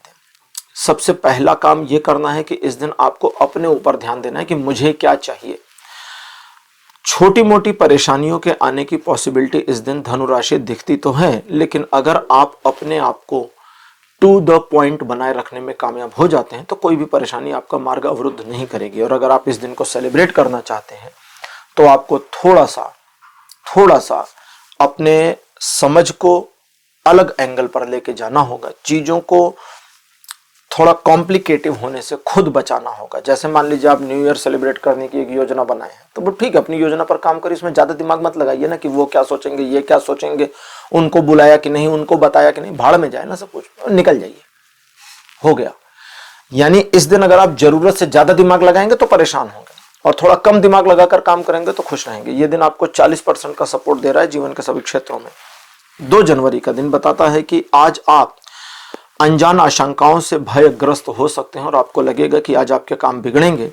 सबसे पहला काम यह करना है कि इस दिन आपको अपने ऊपर ध्यान देना है कि मुझे क्या चाहिए। छोटी मोटी परेशानियों के आने की पॉसिबिलिटी इस दिन धनुराशि दिखती तो है, लेकिन अगर आप अपने आप को टू द पॉइंट बनाए रखने में कामयाब हो जाते हैं तो कोई भी परेशानी आपका मार्ग अवरुद्ध नहीं करेगी। और अगर आप इस दिन को सेलिब्रेट करना चाहते हैं तो आपको थोड़ा सा अपने समझ को अलग एंगल पर लेके जाना होगा। चीजों को थोड़ा कॉम्प्लिकेटिव होने से खुद बचाना होगा। जैसे मान लीजिए आप न्यू ईयर सेलिब्रेट करने की एक योजना बनाए हैं, तो वो ठीक है, अपनी योजना पर काम करिए, इसमें ज्यादा दिमाग मत लगाइए ना कि वो क्या सोचेंगे, ये क्या सोचेंगे, उनको बुलाया कि नहीं, उनको बताया कि नहीं, भाड़ में जाए ना सब कुछ, निकल जाइए, हो गया। यानी इस दिन अगर आप जरूरत से ज्यादा दिमाग लगाएंगे तो परेशान होंगे, और थोड़ा कम दिमाग लगाकर काम करेंगे तो खुश रहेंगे। ये दिन आपको 40% का सपोर्ट दे रहा है जीवन के सभी क्षेत्रों में। 2 जनवरी का दिन बताता है कि आज आप अनजान आशंकाओं से भयग्रस्त हो सकते हैं और आपको लगेगा कि आज आपके काम बिगड़ेंगे।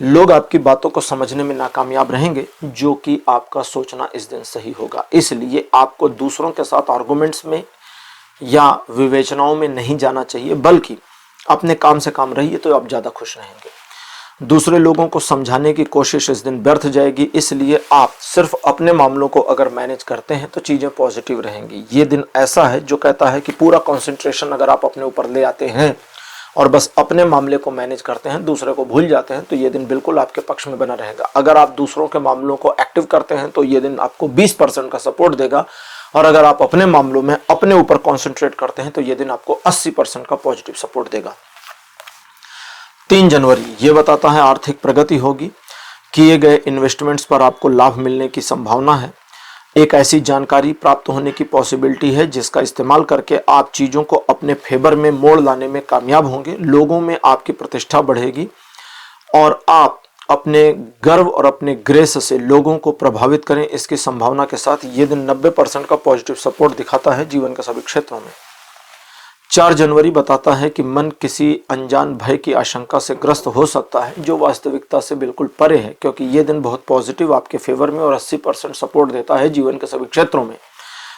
लोग आपकी बातों को समझने में नाकामयाब रहेंगे, जो कि आपका सोचना इस दिन सही होगा। इसलिए आपको दूसरों के साथ आर्गुमेंट्स में या विवेचनाओं में नहीं जाना चाहिए, बल्कि अपने काम से काम रहिए तो आप ज्यादा खुश रहेंगे। दूसरे लोगों को समझाने की कोशिश इस दिन व्यर्थ जाएगी, इसलिए आप सिर्फ अपने मामलों को अगर मैनेज करते हैं तो चीजें पॉजिटिव रहेंगी। ये दिन ऐसा है जो कहता है कि पूरा कंसंट्रेशन अगर आप अपने ऊपर ले आते हैं और बस अपने मामले को मैनेज करते हैं, दूसरे को भूल जाते हैं, तो ये दिन बिल्कुल आपके पक्ष में बना रहेगा। अगर आप दूसरों के मामलों को एक्टिव करते हैं तो ये दिन आपको 20% का सपोर्ट देगा, और अगर आप अपने मामलों में अपने ऊपर कॉन्सेंट्रेट करते हैं तो ये दिन आपको 80% का पॉजिटिव सपोर्ट देगा। 3 जनवरी ये बताता है आर्थिक प्रगति होगी, किए गए इन्वेस्टमेंट्स पर आपको लाभ मिलने की संभावना है। एक ऐसी जानकारी प्राप्त होने की पॉसिबिलिटी है जिसका इस्तेमाल करके आप चीजों को अपने फेवर में मोड़ लाने में कामयाब होंगे। लोगों में आपकी प्रतिष्ठा बढ़ेगी और आप अपने गर्व और अपने ग्रेस से लोगों को प्रभावित करें, इसकी संभावना के साथ ये दिन 90% का पॉजिटिव सपोर्ट दिखाता है जीवन के सभी क्षेत्रों में। 4 जनवरी बताता है कि मन किसी अनजान भय की आशंका से ग्रस्त हो सकता है, जो वास्तविकता से बिल्कुल परे है, क्योंकि ये दिन बहुत पॉजिटिव आपके फेवर में और 80% सपोर्ट देता है जीवन के सभी क्षेत्रों में।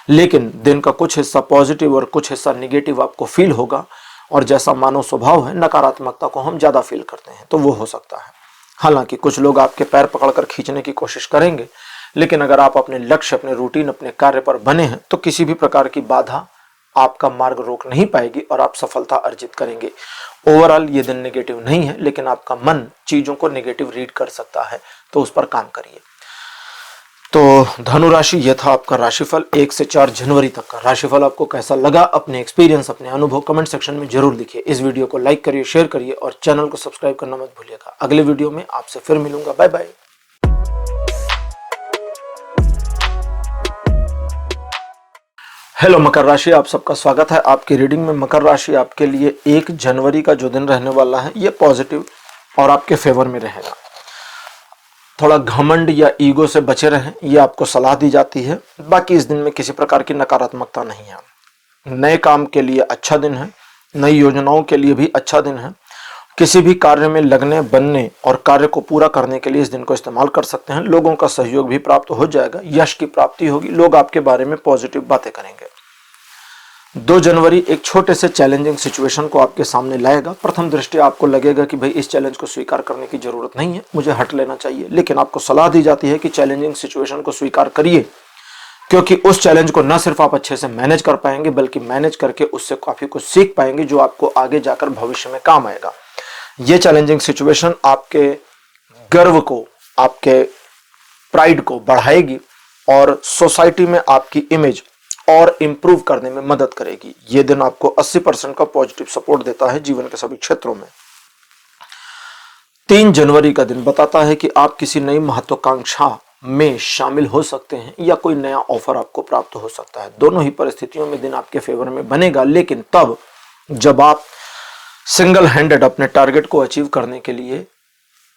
लेकिन दिन का कुछ हिस्सा पॉजिटिव और कुछ हिस्सा निगेटिव आपको फील होगा, और जैसा मानव स्वभाव है, नकारात्मकता को हम ज्यादा फील करते हैं, तो वो हो सकता है। हालांकि कुछ लोग आपके पैर पकड़कर खींचने की कोशिश करेंगे, लेकिन अगर आप अपने लक्ष्य, अपने रूटीन, अपने कार्य पर बने हैं तो किसी भी प्रकार की बाधा आपका मार्ग रोक नहीं पाएगी और आप सफलता अर्जित करेंगे। ओवरऑल ये दिन नेगेटिव नहीं है, लेकिन आपका मन चीजों को नेगेटिव रीड कर सकता है, तो उस पर काम करिए। तो धनुराशि ये था आपका राशिफल 1 से 4 जनवरी तक का। राशिफल आपको कैसा लगा, अपने एक्सपीरियंस, अपने अनुभव कमेंट सेक्शन में जरूर लिखिए। इस वीडियो को लाइक करिए, शेयर करिए और चैनल को सब्सक्राइब करना मत भूलिएगा। अगले वीडियो में आपसे फिर मिलूंगा। Bye bye. हेलो मकर राशि, आप सबका स्वागत है आपकी रीडिंग में। मकर राशि आपके लिए 1 जनवरी का जो दिन रहने वाला है ये पॉजिटिव और आपके फेवर में रहेगा। थोड़ा घमंड या ईगो से बचे रहें, ये आपको सलाह दी जाती है। बाकी इस दिन में किसी प्रकार की नकारात्मकता नहीं है। नए काम के लिए अच्छा दिन है, नई योजनाओं के लिए भी अच्छा दिन है। किसी भी कार्य में लगने, बनने और कार्य को पूरा करने के लिए इस दिन को इस्तेमाल कर सकते हैं। लोगों का सहयोग भी प्राप्त हो जाएगा, यश की प्राप्ति होगी, लोग आपके बारे में पॉजिटिव बातें करेंगे। 2 जनवरी एक छोटे से चैलेंजिंग सिचुएशन को आपके सामने लाएगा। प्रथम दृष्टि आपको लगेगा कि भाई इस चैलेंज को स्वीकार करने की जरूरत नहीं है, मुझे हट लेना चाहिए, लेकिन आपको सलाह दी जाती है कि चैलेंजिंग सिचुएशन को स्वीकार करिए, क्योंकि उस चैलेंज को न सिर्फ आप अच्छे से मैनेज कर पाएंगे, बल्कि मैनेज करके उससे काफी कुछ सीख पाएंगे, जो आपको आगे जाकर भविष्य में काम आएगा। ये चैलेंजिंग सिचुएशन आपके गर्व को, आपके प्राइड को बढ़ाएगी और सोसाइटी में आपकी इमेज और इंप्रूव करने में मदद करेगी। ये दिन आपको 80% का पॉजिटिव सपोर्ट देता है जीवन के सभी क्षेत्रों में। 3 जनवरी का दिन बताता है कि आप किसी नई महत्वाकांक्षा में शामिल हो सकते हैं या कोई नया ऑफर आपको प्राप्त हो सकता है। दोनों ही परिस्थितियों में दिन आपके फेवर में बनेगा, लेकिन तब जब आप सिंगल हैंडेड अपने टारगेट को अचीव करने के लिए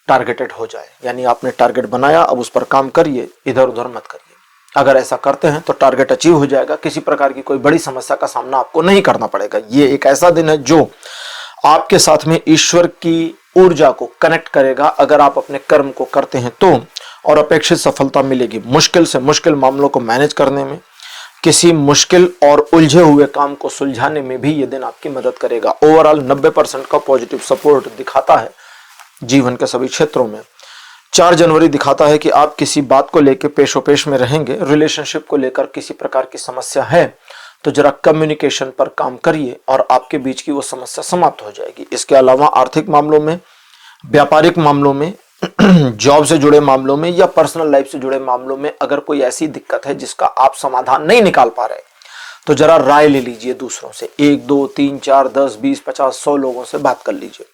टारगेटेड हो जाए। यानी आपने टारगेट बनाया, अब उस पर काम करिए, इधर उधर मत करिए। अगर ऐसा करते हैं तो टारगेट अचीव हो जाएगा, किसी प्रकार की कोई बड़ी समस्या का सामना आपको नहीं करना पड़ेगा। ये एक ऐसा दिन है जो आपके साथ में ईश्वर की ऊर्जा को कनेक्ट करेगा अगर आप अपने कर्म को करते हैं तो, और अपेक्षित सफलता मिलेगी। मुश्किल से मुश्किल मामलों को मैनेज करने में, किसी मुश्किल और उलझे हुए काम को सुलझाने में भी यह दिन आपकी मदद करेगा। ओवरऑल 90% का पॉजिटिव सपोर्ट दिखाता है जीवन के सभी क्षेत्रों में। 4 जनवरी दिखाता है कि आप किसी बात को लेकर पेशोपेश में रहेंगे। रिलेशनशिप को लेकर किसी प्रकार की समस्या है तो जरा कम्युनिकेशन पर काम करिए और आपके बीच की वो समस्या समाप्त हो जाएगी। इसके अलावा आर्थिक मामलों में, व्यापारिक मामलों में, जॉब से जुड़े मामलों में या पर्सनल लाइफ से जुड़े मामलों में अगर कोई ऐसी दिक्कत है जिसका आप समाधान नहीं निकाल पा रहे तो जरा राय ले लीजिए दूसरों से। 1 2 3 4 10 20 50 100 लोगों से बात कर लीजिए,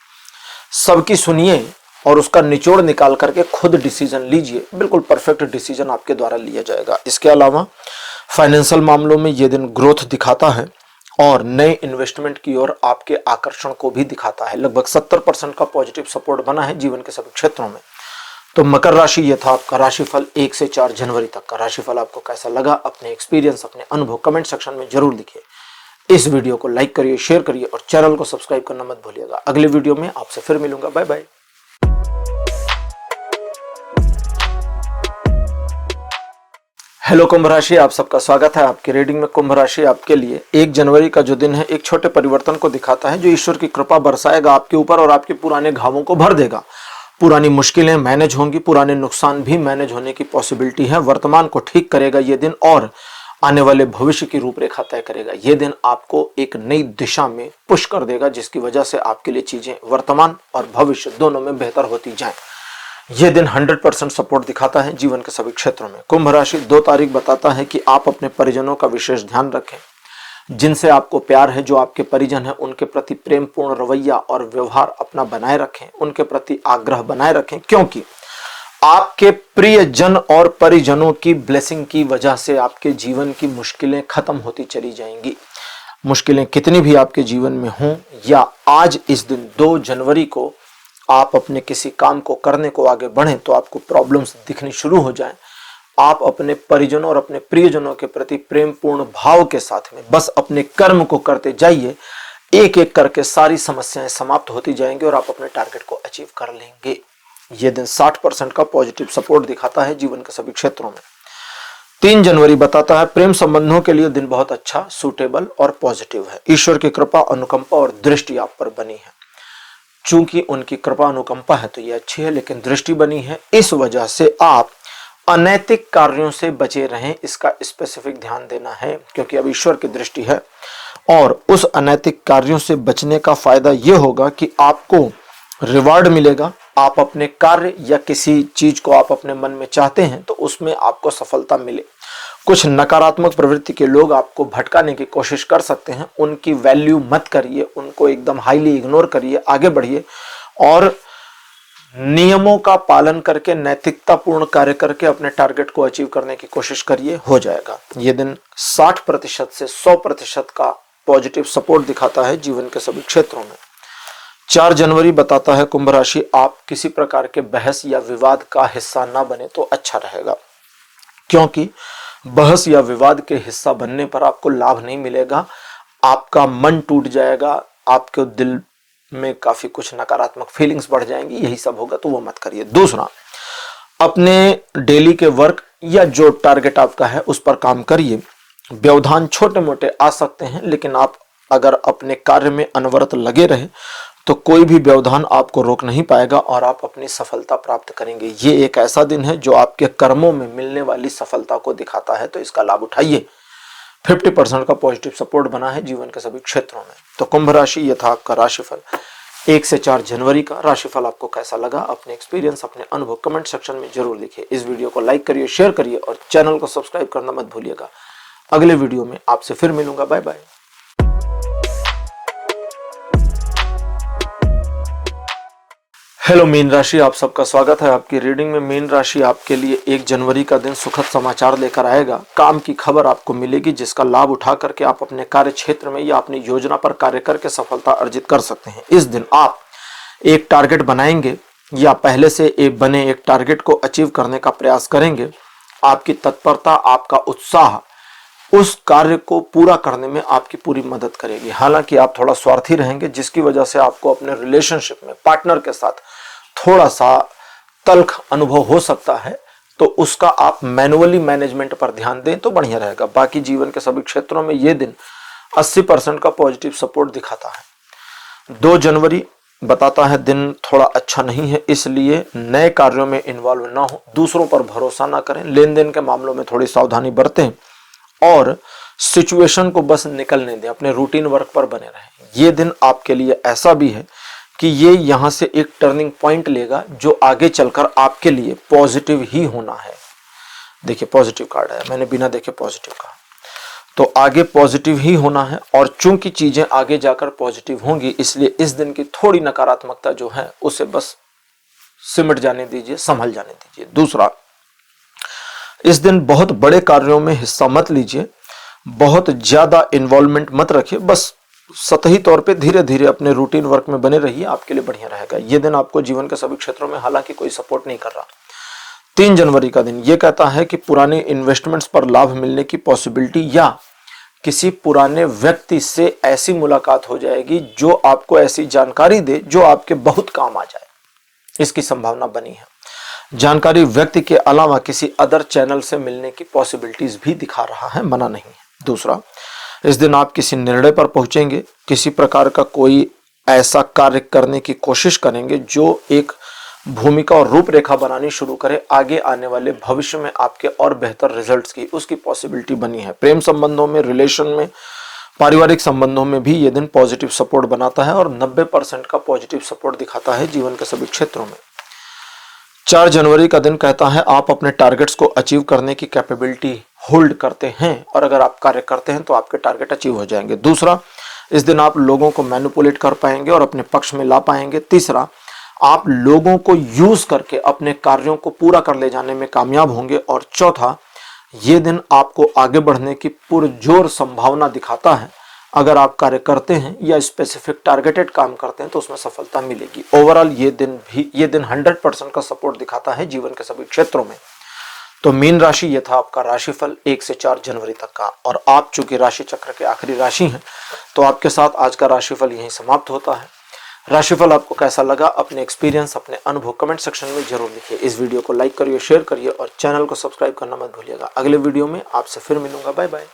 सबकी सुनिए और उसका निचोड़ निकाल करके खुद डिसीजन लीजिए। बिल्कुल परफेक्ट डिसीजन आपके द्वारा लिया जाएगा। इसके अलावा फाइनेंशियल मामलों में यह दिन ग्रोथ दिखाता है और नए इन्वेस्टमेंट की ओर आपके आकर्षण को भी दिखाता है। लगभग 70% का पॉजिटिव सपोर्ट बना है जीवन के सभी क्षेत्रों में। तो मकर राशि, ये था आपका राशिफल 1 से 4 जनवरी तक का राशिफल। आपको कैसा लगा? अपने एक्सपीरियंस, अपने अनुभव कमेंट सेक्शन में जरूर लिखिए। इस वीडियो को लाइक करिए, शेयर करिए और चैनल को सब्सक्राइब करना मत भूलिएगा। अगले वीडियो में आपसे फिर मिलूंगा। Bye bye. हेलो कुंभ राशि, आप सबका स्वागत है आपकी रीडिंग में। कुंभ राशि आपके लिए 1 जनवरी का जो दिन है एक छोटे परिवर्तन को दिखाता है जो ईश्वर की कृपा बरसाएगा आपके ऊपर और आपके पुराने घावों को भर देगा। पुरानी मुश्किलें मैनेज होंगी, पुराने नुकसान भी मैनेज होने की पॉसिबिलिटी है। वर्तमान को ठीक करेगा ये दिन और आने वाले भविष्य की रूपरेखा तय करेगा। ये दिन आपको एक नई दिशा में पुश कर देगा जिसकी वजह से आपके लिए चीजें वर्तमान और भविष्य दोनों में बेहतर होती जाएं। यह दिन 100% सपोर्ट दिखाता है जीवन के सभी क्षेत्रों में। कुंभ राशि 2 तारीख बताता है कि आप अपने परिजनों का विशेष ध्यान रखें। जिनसे आपको प्यार है, जो आपके परिजन है, उनके प्रति प्रेमपूर्ण रवैया और व्यवहार अपना बनाए रखें। उनके प्रति आग्रह बनाए रखें क्योंकि आपके प्रियजन और परिजनों की ब्लेसिंग की वजह से आपके जीवन की मुश्किलें खत्म होती चली जाएंगी। मुश्किलें कितनी भी आपके जीवन में हों या आज इस दिन 2 जनवरी को आप अपने किसी काम को करने को आगे बढ़ें तो आपको प्रॉब्लम्स दिखनी शुरू हो जाएं, आप अपने परिजनों और अपने प्रियजनों के प्रति प्रेमपूर्ण भाव के साथ में बस अपने कर्म को करते जाइए। एक एक करके सारी समस्याएं समाप्त होती जाएंगी और आप अपने टारगेट को अचीव कर लेंगे। यह दिन 60% का पॉजिटिव सपोर्ट दिखाता है जीवन के सभी क्षेत्रों में। 3 जनवरी बताता है प्रेम संबंधों के लिए दिन बहुत अच्छा, सूटेबल और पॉजिटिव है। ईश्वर की कृपा, अनुकंपा और दृष्टि आप पर बनी है। चूंकि उनकी कृपा अनुकंपा है तो ये अच्छी है, लेकिन दृष्टि बनी है, इस वजह से आप अनैतिक कार्यों से बचे रहें। इसका स्पेसिफिक ध्यान देना है क्योंकि अब ईश्वर की दृष्टि है और उस अनैतिक कार्यों से बचने का फायदा यह होगा कि आपको रिवार्ड मिलेगा। आप अपने कार्य या किसी चीज को आप अपने मन में चाहते हैं तो उसमें आपको सफलता मिले। कुछ नकारात्मक प्रवृत्ति के लोग आपको भटकाने की कोशिश कर सकते हैं, उनकी वैल्यू मत करिए, उनको एकदम हाईली इग्नोर करिए, आगे बढ़िए और नियमों का पालन करके नैतिकतापूर्ण कार्य करके अपने टारगेट को अचीव करने की कोशिश करिए, हो जाएगा। यह दिन 60% से 100% का पॉजिटिव सपोर्ट दिखाता है जीवन के सभी क्षेत्रों में। 4 जनवरी बताता है कुंभ राशि आप किसी प्रकार के बहस या विवाद का हिस्सा ना बने तो अच्छा रहेगा, क्योंकि बहस या विवाद के हिस्सा बनने पर आपको लाभ नहीं मिलेगा, आपका मन टूट जाएगा, आपके दिल में काफी कुछ नकारात्मक फीलिंग्स बढ़ जाएंगी, यही सब होगा, तो वो मत करिए। दूसरा, अपने डेली के वर्क या जो टारगेट आपका है उस पर काम करिए। व्यवधान छोटे मोटे आ सकते हैं, लेकिन आप अगर अपने कार्य में अनवरत लगे रहे तो कोई भी व्यवधान आपको रोक नहीं पाएगा और आप अपनी सफलता प्राप्त करेंगे। ये एक ऐसा दिन है जो आपके कर्मों में मिलने वाली सफलता को दिखाता है, तो इसका लाभ उठाइए। 50% का पॉजिटिव सपोर्ट बना है जीवन के सभी क्षेत्रों में। तो कुंभ राशि, यह था आपका राशिफल 1 से 4 जनवरी का राशिफल। आपको कैसा लगा? अपने एक्सपीरियंस, अपने अनुभव कमेंट सेक्शन में जरूर लिखिए। इस वीडियो को लाइक करिए, शेयर करिए और चैनल को सब्सक्राइब करना मत भूलिएगा। अगले वीडियो में आपसे फिर मिलूंगा। Bye bye. हेलो मीन राशि, आप सबका स्वागत है आपकी रीडिंग में। मीन राशि आपके लिए 1 जनवरी का दिन सुखद समाचार लेकर आएगा। काम की खबर आपको मिलेगी जिसका लाभ उठा करके आप अपने कार्य क्षेत्र में या अपनी योजना पर कार्य करके सफलता अर्जित कर सकते हैं। इस दिन आप एक टारगेट बनाएंगे या पहले से एक बने एक टारगेट को अचीव करने का प्रयास करेंगे। आपकी तत्परता, आपका उत्साह उस कार्य को पूरा करने में आपकी पूरी मदद करेगी। हालांकि आप थोड़ा स्वार्थी रहेंगे जिसकी वजह से आपको अपने रिलेशनशिप में पार्टनर के साथ थोड़ा सा तल्ख अनुभव हो सकता है, तो उसका आप मैनुअली मैनेजमेंट पर ध्यान दें तो बढ़िया रहेगा। बाकी जीवन के सभी क्षेत्रों में यह दिन 80% का पॉजिटिव सपोर्ट दिखाता है। 2 जनवरी बताता है दिन थोड़ा अच्छा नहीं है, इसलिए नए कार्यों में इन्वॉल्व ना हो, दूसरों पर भरोसा ना करें, लेन देन के मामलों में थोड़ी सावधानी बरतें और सिचुएशन को बस निकलने दें, अपने रूटीन वर्क पर बने रहें। ये दिन आपके लिए ऐसा भी है कि ये यहां से एक टर्निंग पॉइंट लेगा जो आगे चलकर आपके लिए पॉजिटिव ही होना है। देखिए पॉजिटिव कार्ड है, मैंने बिना देखे पॉजिटिव कहा, तो आगे पॉजिटिव ही होना है। और चूंकि चीजें आगे जाकर पॉजिटिव होंगी, इसलिए इस दिन की थोड़ी नकारात्मकता जो है उसे बस सिमट जाने दीजिए, संभल जाने दीजिए। दूसरा, इस दिन बहुत बड़े कार्यों में हिस्सा मत लीजिए, बहुत ज्यादा इन्वॉल्वमेंट मत रखिए, बस सतही तौर पे धीरे धीरे अपने रूटीन वर्क में बने रहिए, आपके लिए बढ़िया रहेगा। ये दिन आपको जीवन के सभी क्षेत्रों में हालांकि कोई सपोर्ट नहीं कर रहा। 3 जनवरी का दिन ये कहता है कि पुराने इन्वेस्टमेंट्स पर लाभ मिलने की पॉसिबिलिटी या किसी पुराने व्यक्ति से ऐसी मुलाकात हो जाएगी जो आपको ऐसी जानकारी दे जो आपके बहुत काम आ जाए, इसकी संभावना बनी है। जानकारी व्यक्ति के अलावा किसी अदर चैनल से मिलने की पॉसिबिलिटीज भी दिखा रहा है, मना नहीं है। दूसरा, इस दिन आप किसी निर्णय पर पहुंचेंगे, किसी प्रकार का कोई ऐसा कार्य करने की कोशिश करेंगे जो एक भूमिका और रूपरेखा बनानी शुरू करे आगे आने वाले भविष्य में आपके और बेहतर रिजल्ट्स की, उसकी पॉसिबिलिटी बनी है। प्रेम संबंधों में, रिलेशन में, पारिवारिक संबंधों में भी ये दिन पॉजिटिव सपोर्ट बनाता है और 90% का पॉजिटिव सपोर्ट दिखाता है जीवन के सभी क्षेत्रों में। 4 जनवरी का दिन कहता है आप अपने टारगेट्स को अचीव करने की कैपेबिलिटी होल्ड करते हैं और अगर आप कार्य करते हैं तो आपके टारगेट अचीव हो जाएंगे। दूसरा, इस दिन आप लोगों को मैनिपुलेट कर पाएंगे और अपने पक्ष में ला पाएंगे। तीसरा, आप लोगों को यूज करके अपने कार्यों को पूरा कर ले जाने में कामयाब होंगे। और चौथा, ये दिन आपको आगे बढ़ने की पुरजोर संभावना दिखाता है। अगर आप कार्य करते हैं या स्पेसिफिक टारगेटेड काम करते हैं तो उसमें सफलता मिलेगी। ओवरऑल ये दिन 100% का सपोर्ट दिखाता है जीवन के सभी क्षेत्रों में। तो मीन राशि ये था आपका राशिफल 1 से 4 जनवरी तक का। और आप चूंकि राशि चक्र के आखिरी राशि हैं तो आपके साथ आज का राशिफल यहीं समाप्त होता है। राशिफल आपको कैसा लगा, अपने एक्सपीरियंस, अपने अनुभव कमेंट सेक्शन में जरूर लिखिए। इस वीडियो को लाइक करिए, शेयर करिए और चैनल को सब्सक्राइब करना मत भूलिएगा। अगले वीडियो में आपसे फिर मिलूंगा। Bye bye.